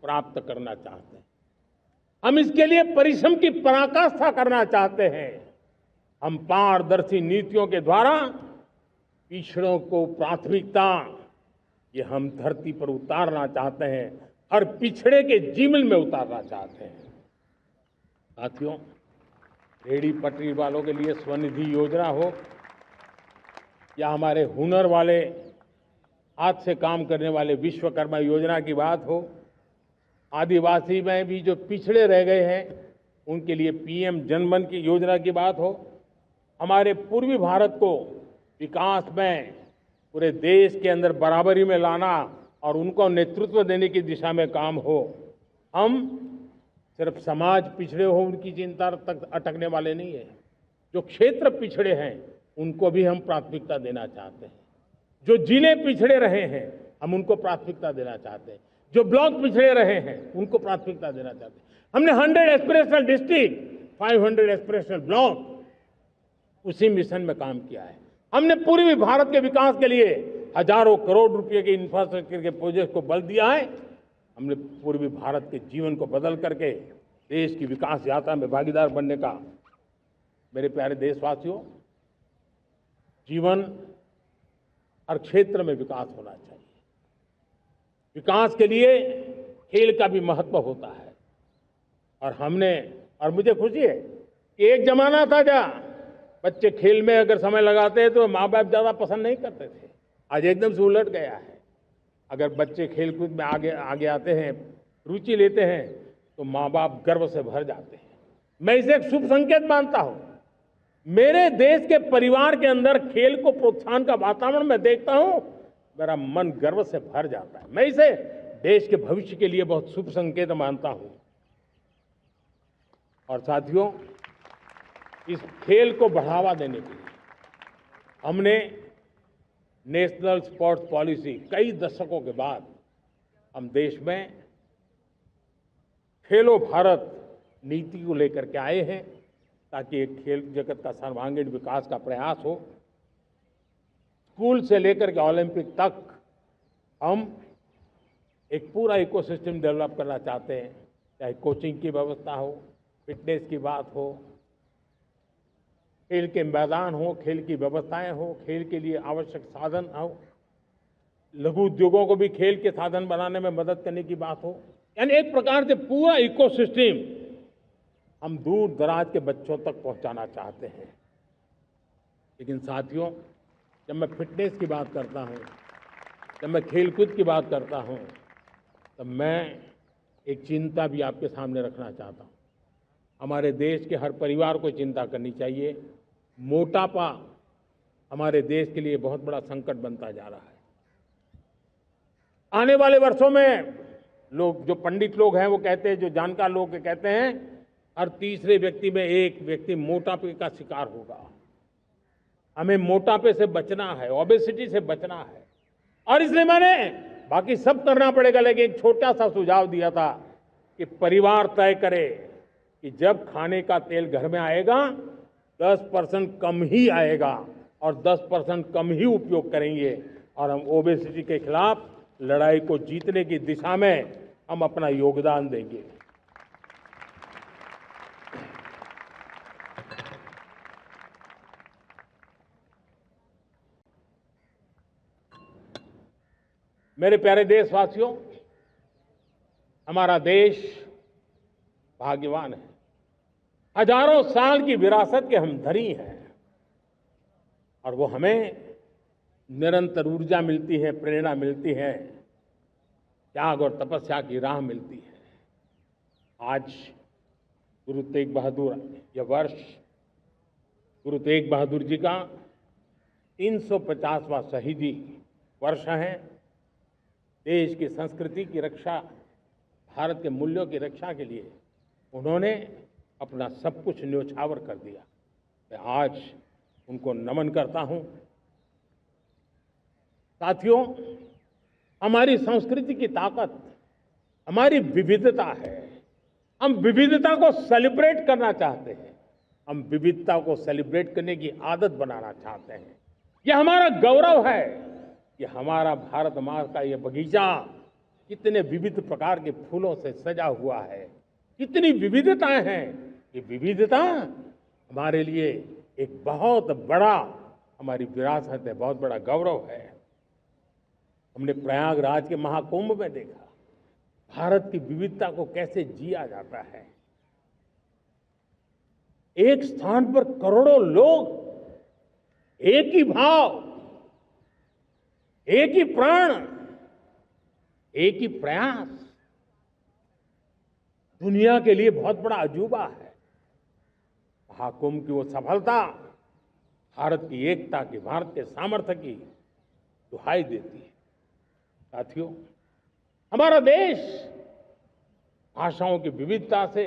प्राप्त करना चाहते हैं। हम इसके लिए परिश्रम की पराकाष्ठा करना चाहते हैं। हम पारदर्शी नीतियों के द्वारा पिछड़ों को प्राथमिकता, ये हम धरती पर उतारना चाहते हैं, हर पिछड़े के जीवन में उतारना चाहते हैं। साथियों, रेहड़ी पटरी वालों के लिए स्वनिधि योजना हो या हमारे हुनर वाले, हाथ से काम करने वाले विश्वकर्मा योजना की बात हो, आदिवासी में भी जो पिछड़े रह गए हैं उनके लिए पीएम जनधन की योजना की बात हो, हमारे पूर्वी भारत को विकास में पूरे देश के अंदर बराबरी में लाना और उनको नेतृत्व देने की दिशा में काम हो। हम सिर्फ समाज पिछड़े हो उनकी चिंता तक अटकने वाले नहीं है। जो क्षेत्र पिछड़े हैं उनको भी हम प्राथमिकता देना चाहते हैं। जो जिले पिछड़े रहे हैं हम उनको प्राथमिकता देना चाहते हैं। जो ब्लॉक पिछड़े रहे हैं उनको प्राथमिकता देना चाहते हैं। हमने 100 एस्पिरेशनल डिस्ट्रिक्ट, 500 एस्पिरेशनल ब्लॉक, उसी मिशन में काम किया है। हमने पूर्वी भारत के विकास के लिए हजारों करोड़ रुपए के इंफ्रास्ट्रक्चर के प्रोजेक्ट को बल दिया है। हमने पूर्वी भारत के जीवन को बदल करके देश की विकास यात्रा में भागीदार बनने का। मेरे प्यारे देशवासियों, जीवन हर क्षेत्र में विकास होना चाहिए। विकास के लिए खेल का भी महत्व होता है। और मुझे खुशी है कि एक जमाना था जहाँ बच्चे खेल में अगर समय लगाते तो माँ बाप ज्यादा पसंद नहीं करते थे। आज एकदम से उलट गया है। अगर बच्चे खेलकूद में आगे आते हैं, रुचि लेते हैं, तो माँ बाप गर्व से भर जाते हैं। मैं इसे एक शुभ संकेत मानता हूं। मेरे देश के परिवार के अंदर खेल को प्रोत्साहन का वातावरण मैं देखता हूं, मेरा मन गर्व से भर जाता है। मैं इसे देश के भविष्य के लिए बहुत शुभ संकेत मानता हूं। और साथियों, इस खेल को बढ़ावा देने के लिए हमने नेशनल स्पोर्ट्स पॉलिसी कई दशकों के बाद हम देश में खेलो भारत नीति को लेकर के आए हैं, ताकि एक खेल जगत का सर्वांगीण विकास का प्रयास हो। स्कूल से लेकर के ओलंपिक तक हम एक पूरा इकोसिस्टम डेवलप करना चाहते हैं, चाहे कोचिंग की व्यवस्था हो, फिटनेस की बात हो, खेल के मैदान हो, खेल की व्यवस्थाएं हो, खेल के लिए आवश्यक साधन हो, लघु उद्योगों को भी खेल के साधन बनाने में मदद करने की बात हो। यानी एक प्रकार से पूरा इकोसिस्टम हम दूर दराज के बच्चों तक पहुंचाना चाहते हैं। लेकिन साथियों, जब मैं फिटनेस की बात करता हूं, जब मैं खेलकूद की बात करता हूं, तब मैं एक चिंता भी आपके सामने रखना चाहता हूं। हमारे देश के हर परिवार को चिंता करनी चाहिए। मोटापा हमारे देश के लिए बहुत बड़ा संकट बनता जा रहा है। आने वाले वर्षों में लोग, जो पंडित लोग हैं वो कहते हैं, जो जानकार लोग कहते हैं, हर तीसरे व्यक्ति में एक व्यक्ति मोटापे का शिकार होगा। हमें मोटापे से बचना है, ओबेसिटी से बचना है। और इसलिए मैंने बाकी सब करना पड़ेगा, लेकिन एक छोटा सा सुझाव दिया था कि परिवार तय करे कि जब खाने का तेल घर में आएगा 10% कम ही आएगा और 10% कम ही उपयोग करेंगे, और हम ओबेसिटी के खिलाफ लड़ाई को जीतने की दिशा में हम अपना योगदान देंगे। मेरे प्यारे देशवासियों, हमारा देश भाग्यवान है। हजारों साल की विरासत के हम धनी हैं, और वो हमें निरंतर ऊर्जा मिलती है, प्रेरणा मिलती है, त्याग और तपस्या की राह मिलती है। आज गुरु तेग बहादुर, यह वर्ष गुरु तेग बहादुर जी का 350वां शहीदी वर्ष है। देश की संस्कृति की रक्षा, भारत के मूल्यों की रक्षा के लिए उन्होंने अपना सब कुछ न्योछावर कर दिया। मैं आज उनको नमन करता हूं। साथियों, हमारी संस्कृति की ताकत हमारी विविधता है। हम विविधता को सेलिब्रेट करना चाहते हैं। हम विविधता को सेलिब्रेट करने की आदत बनाना चाहते हैं। यह हमारा गौरव है कि हमारा भारत माँ का यह बगीचा कितने विविध प्रकार के फूलों से सजा हुआ है, कितनी विविधताएं हैं। ये विविधता हमारे लिए एक बहुत बड़ा, हमारी विरासत है, बहुत बड़ा गौरव है। हमने प्रयागराज के महाकुंभ में देखा भारत की विविधता को कैसे जिया जाता है। एक स्थान पर करोड़ों लोग, एक ही भाव, एक ही प्राण, एक ही प्रयास, दुनिया के लिए बहुत बड़ा अजूबा है। महाकुंभ की वो सफलता भारत की एकता की, भारत के सामर्थ्य की दुहाई देती है। साथियों, हमारा देश भाषाओं की विविधता से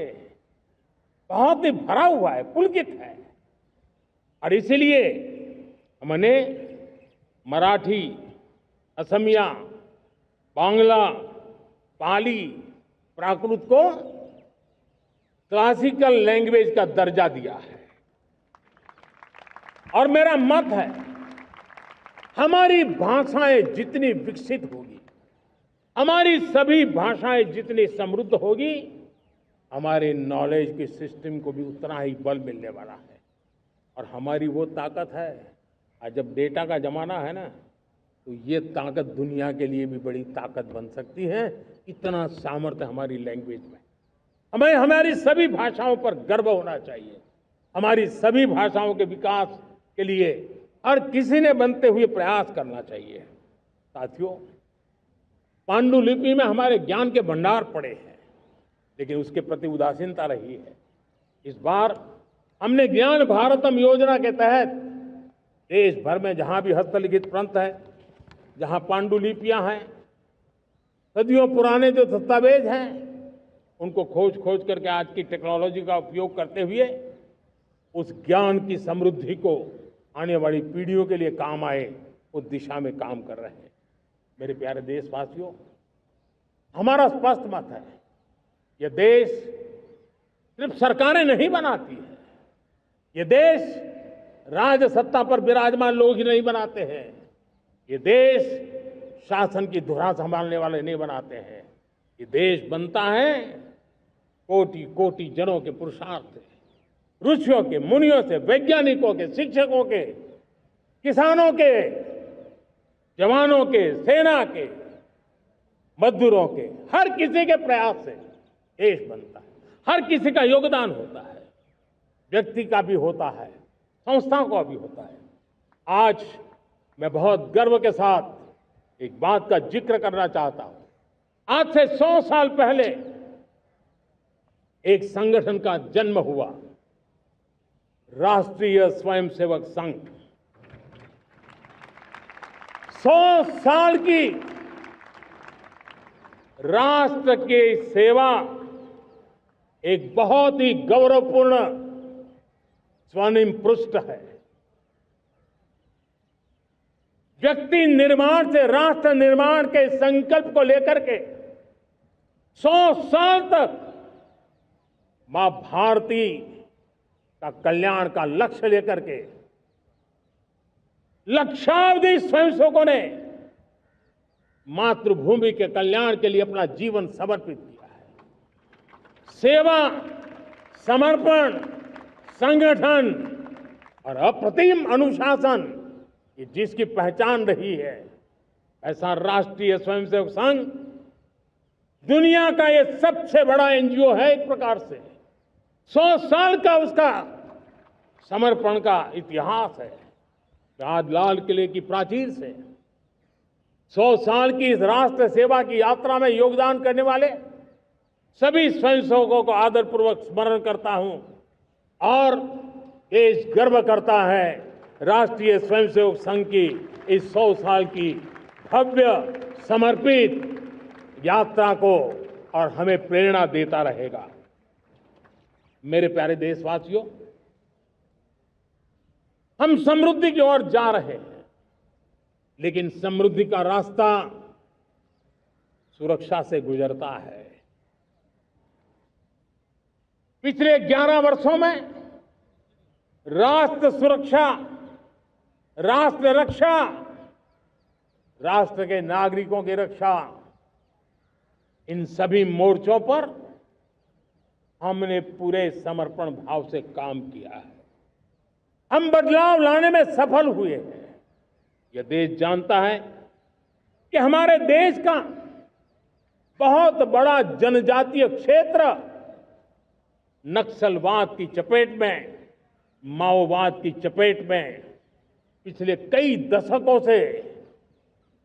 बहुत ही भरा हुआ है, पुलकित है। और इसीलिए हमने मराठी, असमिया, बांग्ला, पाली, प्राकृत को क्लासिकल लैंग्वेज का दर्जा दिया है। और मेरा मत है, हमारी भाषाएं जितनी विकसित होगी, हमारी सभी भाषाएं जितनी समृद्ध होगी, हमारे नॉलेज के सिस्टम को भी उतना ही बल मिलने वाला है। और हमारी वो ताकत है, आज जब डेटा का जमाना है ना, तो ये ताकत दुनिया के लिए भी बड़ी ताकत बन सकती है। इतना सामर्थ्य हमारी लैंग्वेज में। हमें हमारी सभी भाषाओं पर गर्व होना चाहिए। हमारी सभी भाषाओं के विकास के लिए हर किसी ने बनते हुए प्रयास करना चाहिए। साथियों, पांडुलिपि में हमारे ज्ञान के भंडार पड़े हैं, लेकिन उसके प्रति उदासीनता रही है। इस बार हमने ज्ञान भारतम योजना के तहत देश भर में जहां भी हस्तलिखित ग्रंथ है, जहां पांडुलिपियां हैं, सदियों पुराने जो दस्तावेज हैं, उनको खोज खोज करके आज की टेक्नोलॉजी का उपयोग करते हुए उस ज्ञान की समृद्धि को आने वाली पीढ़ियों के लिए काम आए, उस दिशा में काम कर रहे हैं। मेरे प्यारे देशवासियों, हमारा स्पष्ट मत है, यह देश सिर्फ सरकारें नहीं बनाती है, ये देश राजसत्ता पर विराजमान लोग ही नहीं बनाते हैं, ये देश शासन की धुरा संभालने वाले नहीं बनाते हैं। ये देश बनता है कोटि कोटि जनों के पुरुषार्थ से, ऋषियों के, मुनियों से, वैज्ञानिकों के, शिक्षकों के, किसानों के, जवानों के, सेना के, मजदूरों के, हर किसी के प्रयास से देश बनता है। हर किसी का योगदान होता है, व्यक्ति का भी होता है, संस्थाओं का भी होता है। आज मैं बहुत गर्व के साथ एक बात का जिक्र करना चाहता हूं। आज से 100 साल पहले एक संगठन का जन्म हुआ, राष्ट्रीय स्वयंसेवक संघ। 100 साल की राष्ट्र की सेवा एक बहुत ही गौरवपूर्ण स्वर्णिम पृष्ठ है। व्यक्ति निर्माण से राष्ट्र निर्माण के संकल्प को लेकर के 100 साल तक मां भारती का कल्याण का लक्ष्य लेकर के लक्षावधि स्वयंसेवकों ने मातृभूमि के कल्याण के लिए अपना जीवन समर्पित किया है। सेवा, समर्पण, संगठन और अप्रतिम अनुशासन, ये जिसकी पहचान रही है, ऐसा राष्ट्रीय स्वयंसेवक संघ दुनिया का ये सबसे बड़ा एनजीओ है। एक प्रकार से 100 साल का उसका समर्पण का इतिहास है। आज लाल किले की प्राचीर से 100 साल की इस राष्ट्र सेवा की यात्रा में योगदान करने वाले सभी स्वयंसेवकों को आदरपूर्वक स्मरण करता हूं और देश गर्व करता है राष्ट्रीय स्वयंसेवक संघ की इस 100 साल की भव्य समर्पित यात्रा को, और हमें प्रेरणा देता रहेगा। मेरे प्यारे देशवासियों, हम समृद्धि की ओर जा रहे हैं, लेकिन समृद्धि का रास्ता सुरक्षा से गुजरता है। पिछले 11 वर्षों में राष्ट्र सुरक्षा, राष्ट्र रक्षा, राष्ट्र के नागरिकों की रक्षा, इन सभी मोर्चों पर हमने पूरे समर्पण भाव से काम किया है। हम बदलाव लाने में सफल हुए हैं। यह देश जानता है कि हमारे देश का बहुत बड़ा जनजातीय क्षेत्र नक्सलवाद की चपेट में, माओवाद की चपेट में पिछले कई दशकों से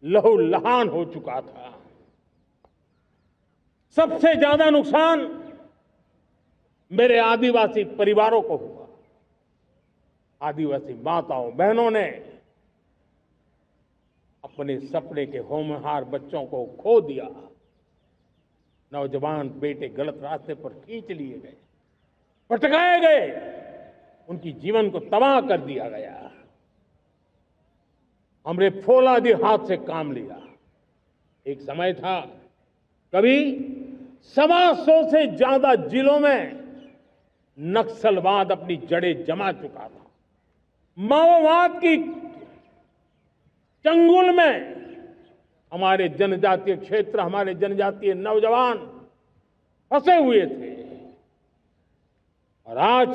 लहूलुहान हो चुका था। सबसे ज्यादा नुकसान मेरे आदिवासी परिवारों को हुआ। आदिवासी माताओं बहनों ने अपने सपने के होनहार बच्चों को खो दिया। नौजवान बेटे गलत रास्ते पर खींच लिए गए, भटकाए गए, उनकी जीवन को तबाह कर दिया गया। हमने फौलादी हाथ से काम लिया। एक समय था, कभी 125 से ज्यादा जिलों में नक्सलवाद अपनी जड़ें जमा चुका था। माओवाद की चंगुल में हमारे जनजातीय क्षेत्र, हमारे जनजातीय नौजवान फंसे हुए थे और आज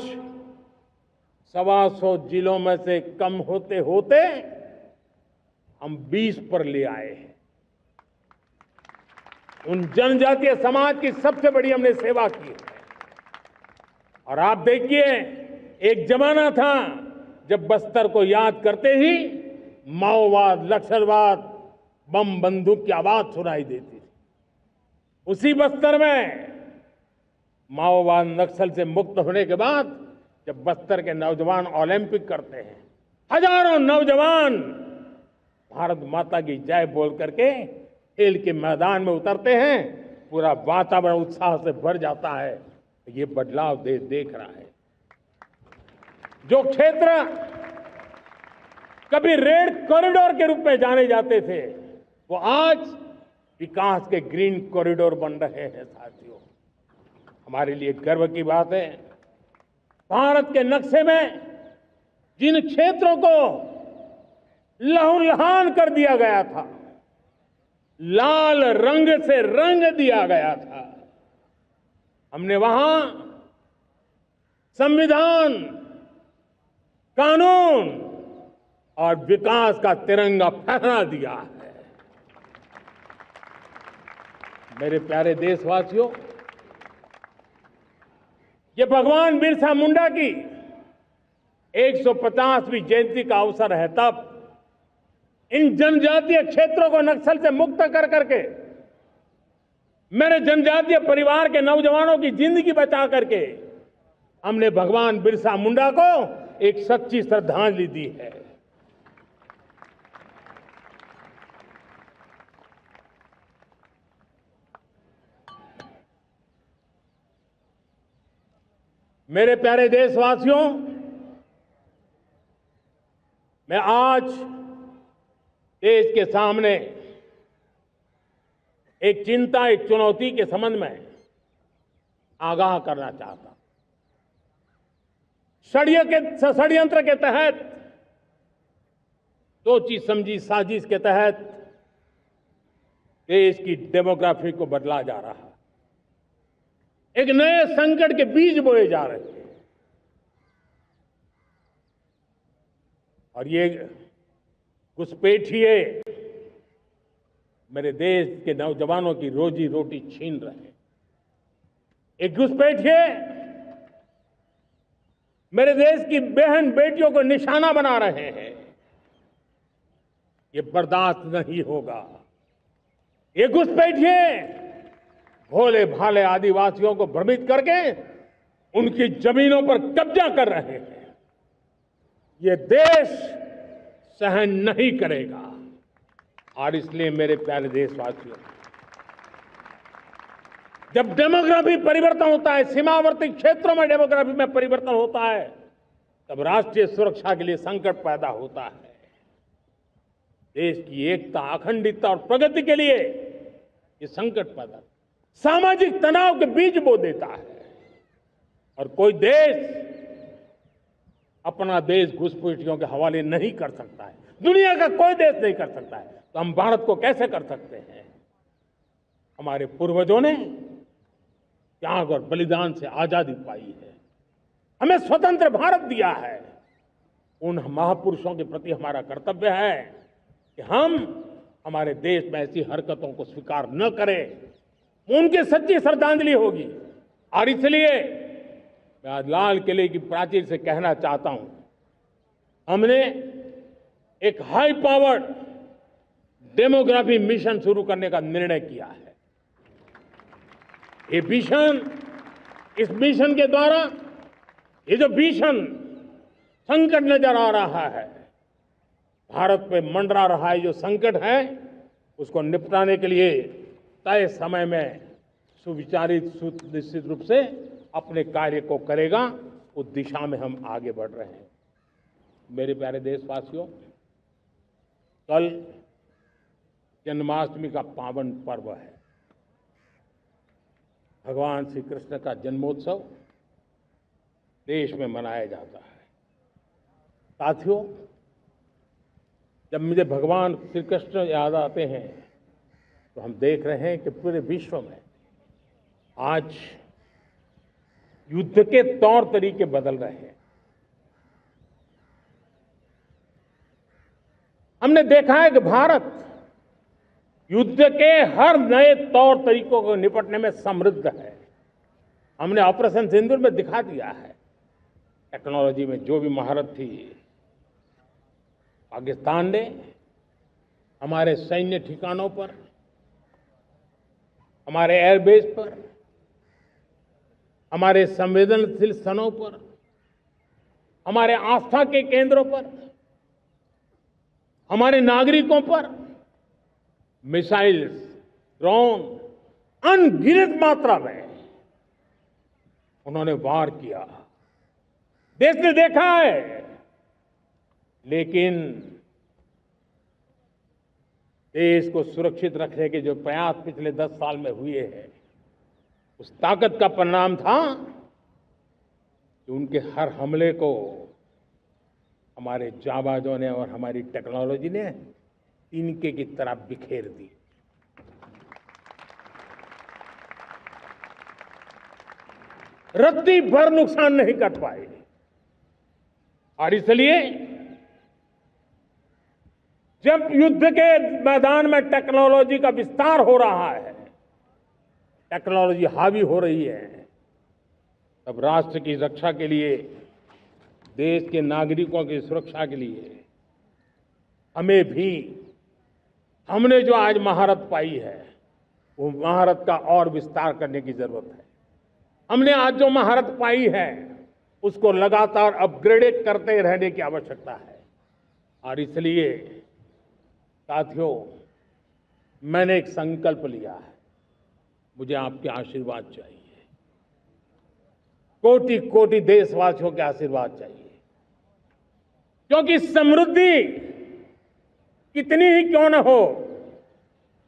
125 जिलों में से कम होते होते हम 20 पर ले आए हैं। उन जनजातीय समाज की सबसे बड़ी हमने सेवा की है। और आप देखिए, एक जमाना था जब बस्तर को याद करते ही माओवाद, नक्सलवाद, बम बंदूक की आवाज सुनाई देती थी। उसी बस्तर में माओवाद नक्सल से मुक्त होने के बाद जब बस्तर के नौजवान ओलंपिक करते हैं, हजारों नौजवान भारत माता की जय बोल करके खेल के मैदान में उतरते हैं, पूरा वातावरण उत्साह से भर जाता है। ये बदलाव देश देख रहा है। जो क्षेत्र कभी रेड कॉरिडोर के रूप में जाने जाते थे, वो आज विकास के ग्रीन कॉरिडोर बन रहे हैं। साथियों, हमारे लिए गर्व की बात है, भारत के नक्शे में जिन क्षेत्रों को लहूलुहान कर दिया गया था, लाल रंग से रंग दिया गया था, हमने वहां संविधान, कानून और विकास का तिरंगा फहरा दिया है। मेरे प्यारे देशवासियों, ये भगवान बिरसा मुंडा की 150वीं जयंती का अवसर है। तब इन जनजातीय क्षेत्रों को नक्सल से मुक्त कर करके, मेरे जनजातीय परिवार के नौजवानों की जिंदगी बचा करके हमने भगवान बिरसा मुंडा को एक सच्ची श्रद्धांजलि दी है। मेरे प्यारे देशवासियों, मैं आज देश के सामने एक चिंता, एक चुनौती के संबंध में आगाह करना चाहता हूं। षड्यंत्र के तहत, सोची समझी साजिश के तहत देश की डेमोग्राफी को बदला जा रहा है। एक नए संकट के बीज बोए जा रहे हैं और ये घुसपैठिए मेरे देश के नौजवानों की रोजी रोटी छीन रहे हैं। एक घुसपैठिए मेरे देश की बहन बेटियों को निशाना बना रहे हैं। ये बर्दाश्त नहीं होगा। ये घुसपैठिए भोले भाले आदिवासियों को भ्रमित करके उनकी जमीनों पर कब्जा कर रहे हैं। ये देश सहन नहीं करेगा। और इसलिए मेरे प्यारे देशवासियों, जब डेमोग्राफी परिवर्तन होता है, सीमावर्ती क्षेत्रों में डेमोग्राफी में परिवर्तन होता है, तब राष्ट्रीय सुरक्षा के लिए संकट पैदा होता है। देश की एकता, अखंडता और प्रगति के लिए ये संकट पैदा, सामाजिक तनाव के बीज बो देता है। और कोई देश अपना देश घुसपैठियों के हवाले नहीं कर सकता है। दुनिया का कोई देश नहीं कर सकता है, तो हम भारत को कैसे कर सकते हैं? हमारे पूर्वजों ने त्याग और बलिदान से आजादी पाई है, हमें स्वतंत्र भारत दिया है। उन महापुरुषों के प्रति हमारा कर्तव्य है कि हम हमारे देश में ऐसी हरकतों को स्वीकार न करें। उनकी सच्ची श्रद्धांजलि होगी। और इसलिए मैं आज लाल किले की प्राचीर से कहना चाहता हूं, हमने एक हाई पावर्ड डेमोग्राफी मिशन शुरू करने का निर्णय किया है। ये मिशन, इस मिशन के द्वारा ये जो भीषण संकट नजर आ रहा है, भारत पे मंडरा रहा है जो संकट है, उसको निपटाने के लिए तय समय में सुविचारित, सुनिश्चित रूप से अपने कार्य को करेगा। उस दिशा में हम आगे बढ़ रहे हैं। मेरे प्यारे देशवासियों, कल जन्माष्टमी का पावन पर्व है। भगवान श्री कृष्ण का जन्मोत्सव देश में मनाया जाता है। साथियों, जब मुझे भगवान श्री कृष्ण याद आते हैं तो हम देख रहे हैं कि पूरे विश्व में आज युद्ध के तौर तरीके बदल रहे हैं। हमने देखा है कि भारत युद्ध के हर नए तौर तरीकों को निपटने में समृद्ध है। हमने ऑपरेशन सिंदूर में दिखा दिया है। टेक्नोलॉजी में जो भी महारत थी, पाकिस्तान ने हमारे सैन्य ठिकानों पर, हमारे एयरबेस पर, हमारे संवेदनशील स्थानों पर, हमारे आस्था के केंद्रों पर, हमारे नागरिकों पर मिसाइल्स, ड्रोन अनगिनत मात्रा में उन्होंने वार किया। देश ने देखा है, लेकिन देश को सुरक्षित रखने के जो प्रयास पिछले 10 साल में हुए हैं, उस ताकत का परिणाम था कि उनके हर हमले को हमारे जाबाजों ने और हमारी टेक्नोलॉजी ने तिनके की तरह बिखेर दी। रत्ती भर नुकसान नहीं कर पाए। और इसलिए जब युद्ध के मैदान में टेक्नोलॉजी का विस्तार हो रहा है, टेक्नोलॉजी हावी हो रही है, तब राष्ट्र की रक्षा के लिए, देश के नागरिकों की सुरक्षा के लिए हमें भी, हमने जो आज महारत पाई है, वो महारत का और विस्तार करने की जरूरत है। हमने आज जो महारत पाई है, उसको लगातार अपग्रेडेड करते रहने की आवश्यकता है। और इसलिए साथियों, मैंने एक संकल्प लिया है, मुझे आपके आशीर्वाद चाहिए, कोटि कोटि देशवासियों के आशीर्वाद चाहिए, क्योंकि समृद्धि कितनी ही क्यों न हो,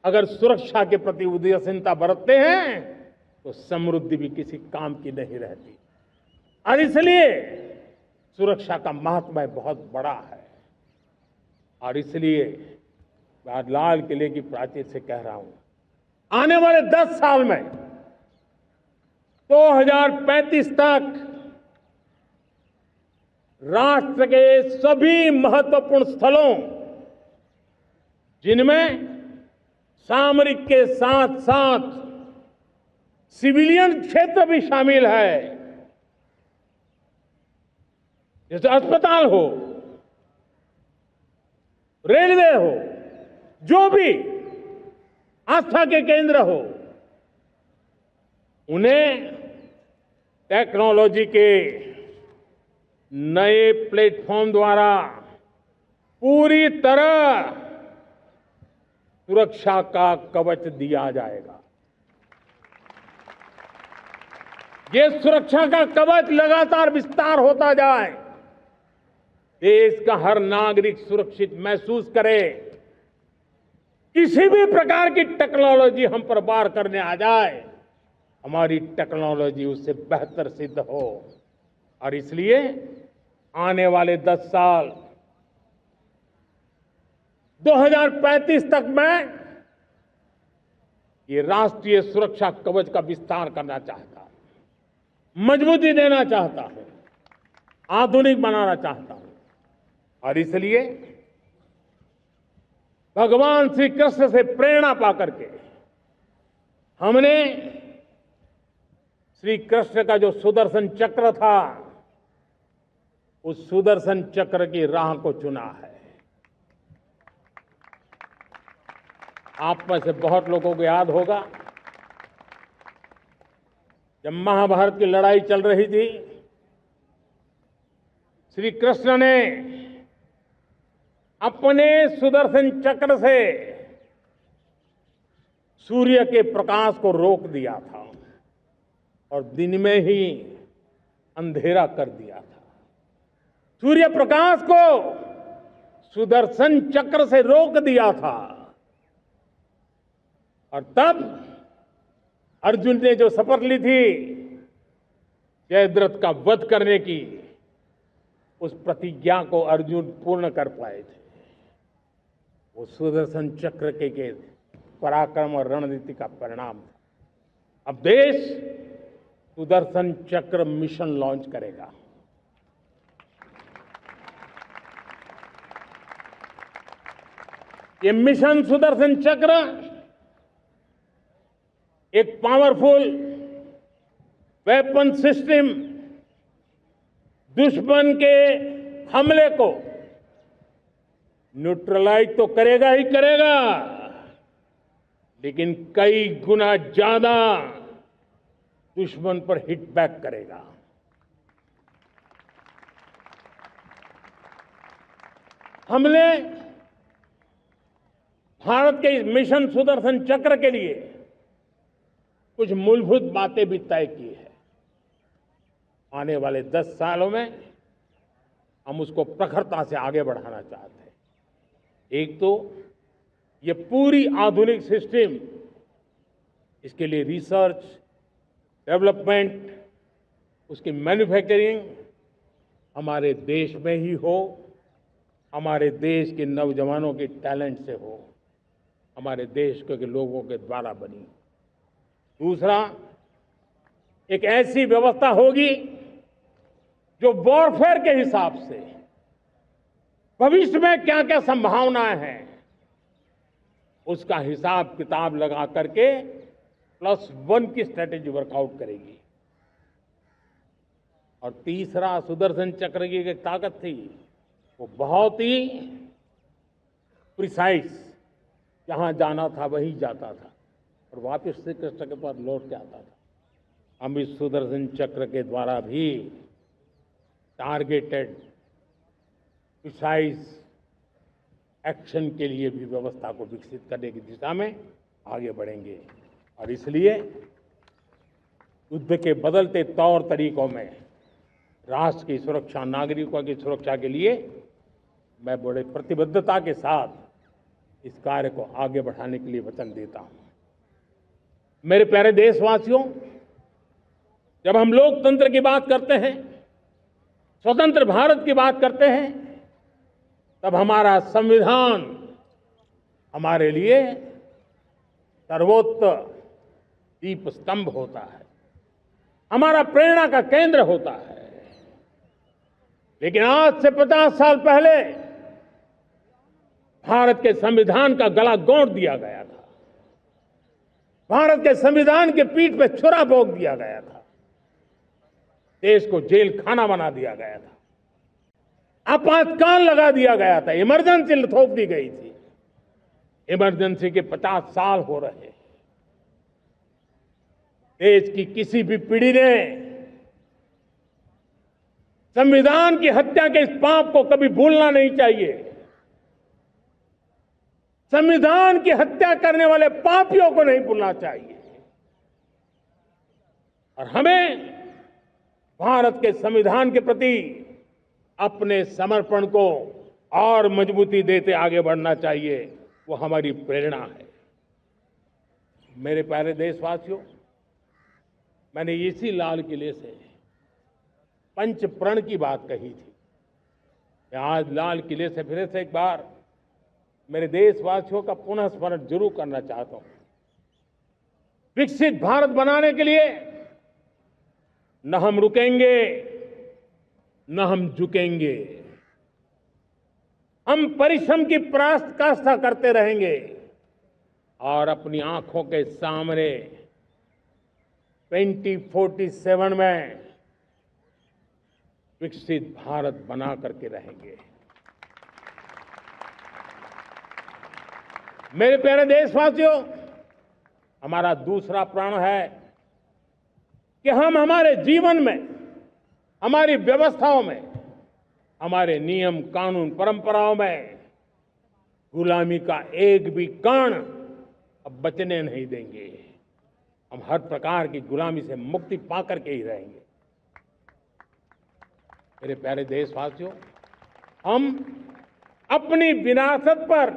अगर सुरक्षा के प्रति उदासीनता बरतते हैं तो समृद्धि भी किसी काम की नहीं रहती। और इसलिए सुरक्षा का महत्व बहुत बड़ा है। और इसलिए मैं आज लाल किले की प्राचीर से कह रहा हूं, आने वाले 10 साल में 2035 तक राष्ट्र के सभी महत्वपूर्ण स्थलों, जिनमें सामरिक के साथ साथ सिविलियन क्षेत्र भी शामिल है, जैसे अस्पताल हो, रेलवे हो, जो भी आस्था के केंद्र हो, उन्हें टेक्नोलॉजी के नए प्लेटफॉर्म द्वारा पूरी तरह सुरक्षा का कवच दिया जाएगा। ये सुरक्षा का कवच लगातार विस्तार होता जाए, देश का हर नागरिक सुरक्षित महसूस करे। किसी भी प्रकार की टेक्नोलॉजी हम पर वार करने आ जाए, हमारी टेक्नोलॉजी उससे बेहतर सिद्ध हो। और इसलिए आने वाले 10 साल 2035 तक मैं ये राष्ट्रीय सुरक्षा कवच का विस्तार करना चाहता हूं, मजबूती देना चाहता हूं, आधुनिक बनाना चाहता हूं। और इसलिए भगवान श्री कृष्ण से प्रेरणा पाकर के हमने श्री कृष्ण का जो सुदर्शन चक्र था, उस सुदर्शन चक्र की राह को चुना है। आप में से बहुत लोगों को याद होगा, जब महाभारत की लड़ाई चल रही थी, श्री कृष्ण ने अपने सुदर्शन चक्र से सूर्य के प्रकाश को रोक दिया था और दिन में ही अंधेरा कर दिया था। सूर्य प्रकाश को सुदर्शन चक्र से रोक दिया था। और तब अर्जुन ने जो शपथ ली थी जयद्रथ का वध करने की, उस प्रतिज्ञा को अर्जुन पूर्ण कर पाए थे। वो सुदर्शन चक्र के पराक्रम और रणनीति का परिणाम था। अब देश सुदर्शन चक्र मिशन लॉन्च करेगा। ये मिशन सुदर्शन चक्र एक पावरफुल वेपन सिस्टम दुश्मन के हमले को न्यूट्रलाइज तो करेगा ही करेगा, लेकिन कई गुना ज्यादा दुश्मन पर हिट बैक करेगा। हमने भारत के इस मिशन सुदर्शन चक्र के लिए कुछ मूलभूत बातें भी तय की है। आने वाले 10 सालों में हम उसको प्रखरता से आगे बढ़ाना चाहते हैं। एक तो ये पूरी आधुनिक सिस्टम, इसके लिए रिसर्च, डेवलपमेंट, उसकी मैन्युफैक्चरिंग हमारे देश में ही हो, हमारे देश के नौजवानों के टैलेंट से हो, हमारे देश के लोगों के द्वारा बनी। दूसरा, एक ऐसी व्यवस्था होगी जो वॉरफेयर के हिसाब से भविष्य में क्या क्या संभावनाएं हैं उसका हिसाब किताब लगा करके +1 की स्ट्रेटेजी वर्कआउट करेगी। और तीसरा, सुदर्शन चक्र की एक ताकत थी, वो बहुत ही प्रिसाइज, जहां जाना था वहीं जाता था और वापस श्री कृष्ण के पास लौट के आता था। हम इस सुदर्शन चक्र के द्वारा भी टारगेटेड प्रिसाइज एक्शन के लिए भी व्यवस्था को विकसित करने की दिशा में आगे बढ़ेंगे। और इसलिए युद्ध के बदलते तौर तरीकों में राष्ट्र की सुरक्षा, नागरिकों की सुरक्षा के लिए मैं बड़े प्रतिबद्धता के साथ इस कार्य को आगे बढ़ाने के लिए वचन देता हूं। मेरे प्यारे देशवासियों, जब हम लोकतंत्र की बात करते हैं, स्वतंत्र भारत की बात करते हैं, तब हमारा संविधान हमारे लिए सर्वोच्च दीप स्तंभ होता है, हमारा प्रेरणा का केंद्र होता है। लेकिन आज से 50 साल पहले भारत के संविधान का गला घोंट दिया गया था, भारत के संविधान के पीठ पे छुरा भोंक दिया गया था, देश को जेल खाना बना दिया गया था, आपातकाल लगा दिया गया था, इमरजेंसी थोप दी गई थी। इमरजेंसी के 50 साल हो रहे हैं। देश की किसी भी पीढ़ी ने संविधान की हत्या के इस पाप को कभी भूलना नहीं चाहिए। संविधान की हत्या करने वाले पापियों को नहीं भूलना चाहिए। और हमें भारत के संविधान के प्रति अपने समर्पण को और मजबूती देते आगे बढ़ना चाहिए। वो हमारी प्रेरणा है। मेरे प्यारे देशवासियों, मैंने इसी लाल किले से पंच प्रण की बात कही थी। मैं आज लाल किले से फिर से एक बार मेरे देशवासियों का पुनः स्मरण जरूर करना चाहता हूं। विकसित भारत बनाने के लिए न हम रुकेंगे, न हम झुकेंगे। हम परिश्रम की पराकाष्ठा करते रहेंगे और अपनी आंखों के सामने 2047 में विकसित भारत बना करके रहेंगे। मेरे प्यारे देशवासियों, हमारा दूसरा प्रण है कि हम हमारे जीवन में, हमारी व्यवस्थाओं में, हमारे नियम, कानून, परंपराओं में गुलामी का एक भी कण अब बचने नहीं देंगे। हम हर प्रकार की गुलामी से मुक्ति पाकर के ही रहेंगे। मेरे प्यारे देशवासियों, हम अपनी विरासत पर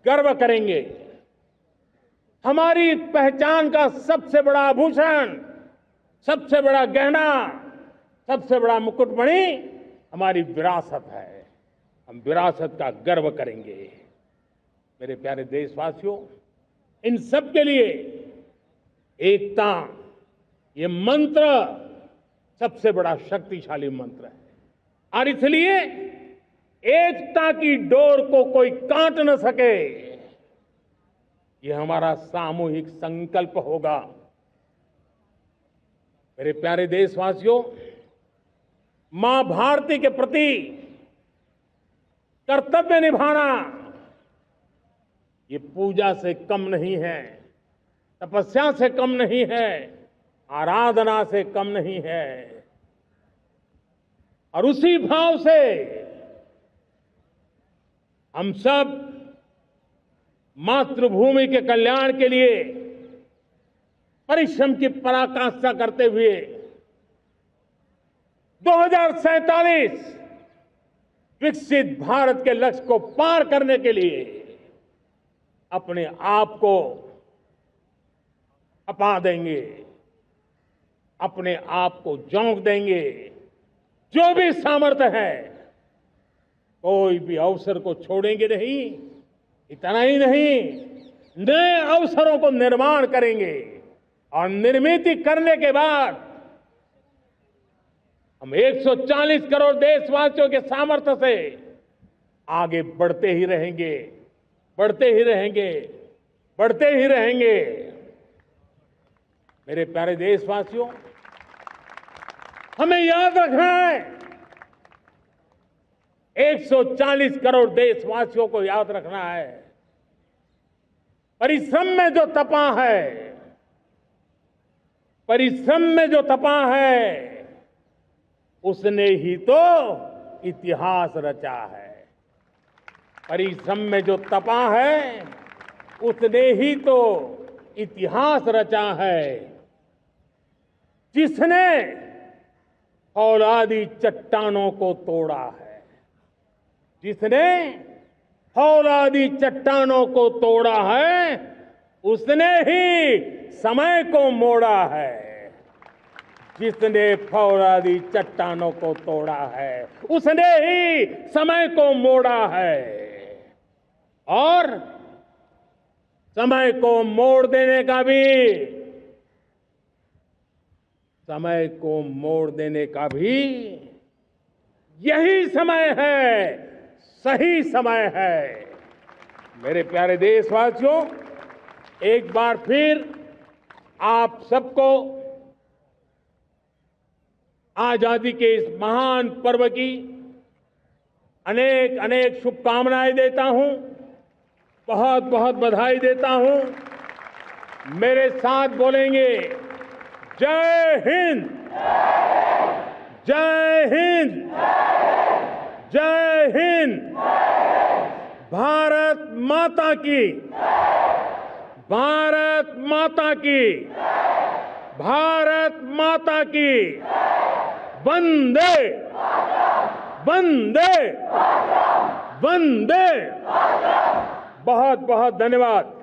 गर्व करेंगे। हमारी पहचान का सबसे बड़ा आभूषण, सबसे बड़ा गहना, सबसे बड़ा मुकुटमणि हमारी विरासत है। हम विरासत का गर्व करेंगे। मेरे प्यारे देशवासियों, इन सब के लिए एकता, ये मंत्र सबसे बड़ा शक्तिशाली मंत्र है और इसलिए एकता की डोर को कोई काट न सके, ये हमारा सामूहिक संकल्प होगा। मेरे प्यारे देशवासियों, मां भारती के प्रति कर्तव्य निभाना ये पूजा से कम नहीं है, तपस्या से कम नहीं है, आराधना से कम नहीं है। और उसी भाव से हम सब मातृभूमि के कल्याण के लिए परिश्रम की पराकाष्ठा करते हुए 2047 विकसित भारत के लक्ष्य को पार करने के लिए अपने आप को खपा देंगे, अपने आप को झोंक देंगे। जो भी सामर्थ्य है, कोई भी अवसर को छोड़ेंगे नहीं। इतना ही नहीं, नए अवसरों को निर्माण करेंगे और निर्मित करने के बाद हम 140 करोड़ देशवासियों के सामर्थ्य से आगे बढ़ते ही रहेंगे, बढ़ते ही रहेंगे, बढ़ते ही रहेंगे। मेरे प्यारे देशवासियों, हमें याद रखना है, 140 करोड़ देशवासियों को याद रखना है, परिश्रम में जो तपा है, परिश्रम में जो तपा है, उसने ही तो इतिहास रचा है। परिश्रम में जो तपा है, उसने ही तो इतिहास रचा है। जिसने फौलादी चट्टानों को तोड़ा है, जिसने फौलादी चट्टानों को तोड़ा है, उसने ही समय को मोड़ा है। जिसने फौलादी चट्टानों को तोड़ा है, उसने ही समय को मोड़ा है। और समय को मोड़ देने का भी, समय को मोड़ देने का भी यही समय है, सही समय है। मेरे प्यारे देशवासियों, एक बार फिर आप सबको आजादी के इस महान पर्व की अनेक अनेक शुभकामनाएं देता हूं, बहुत बहुत बधाई देता हूं। मेरे साथ बोलेंगे, जय हिंद, जय हिंद, जय हिंद। भारत माता की, भारत माता की, भारत माता की। वंदे, वंदे, वंदे। बहुत बहुत धन्यवाद।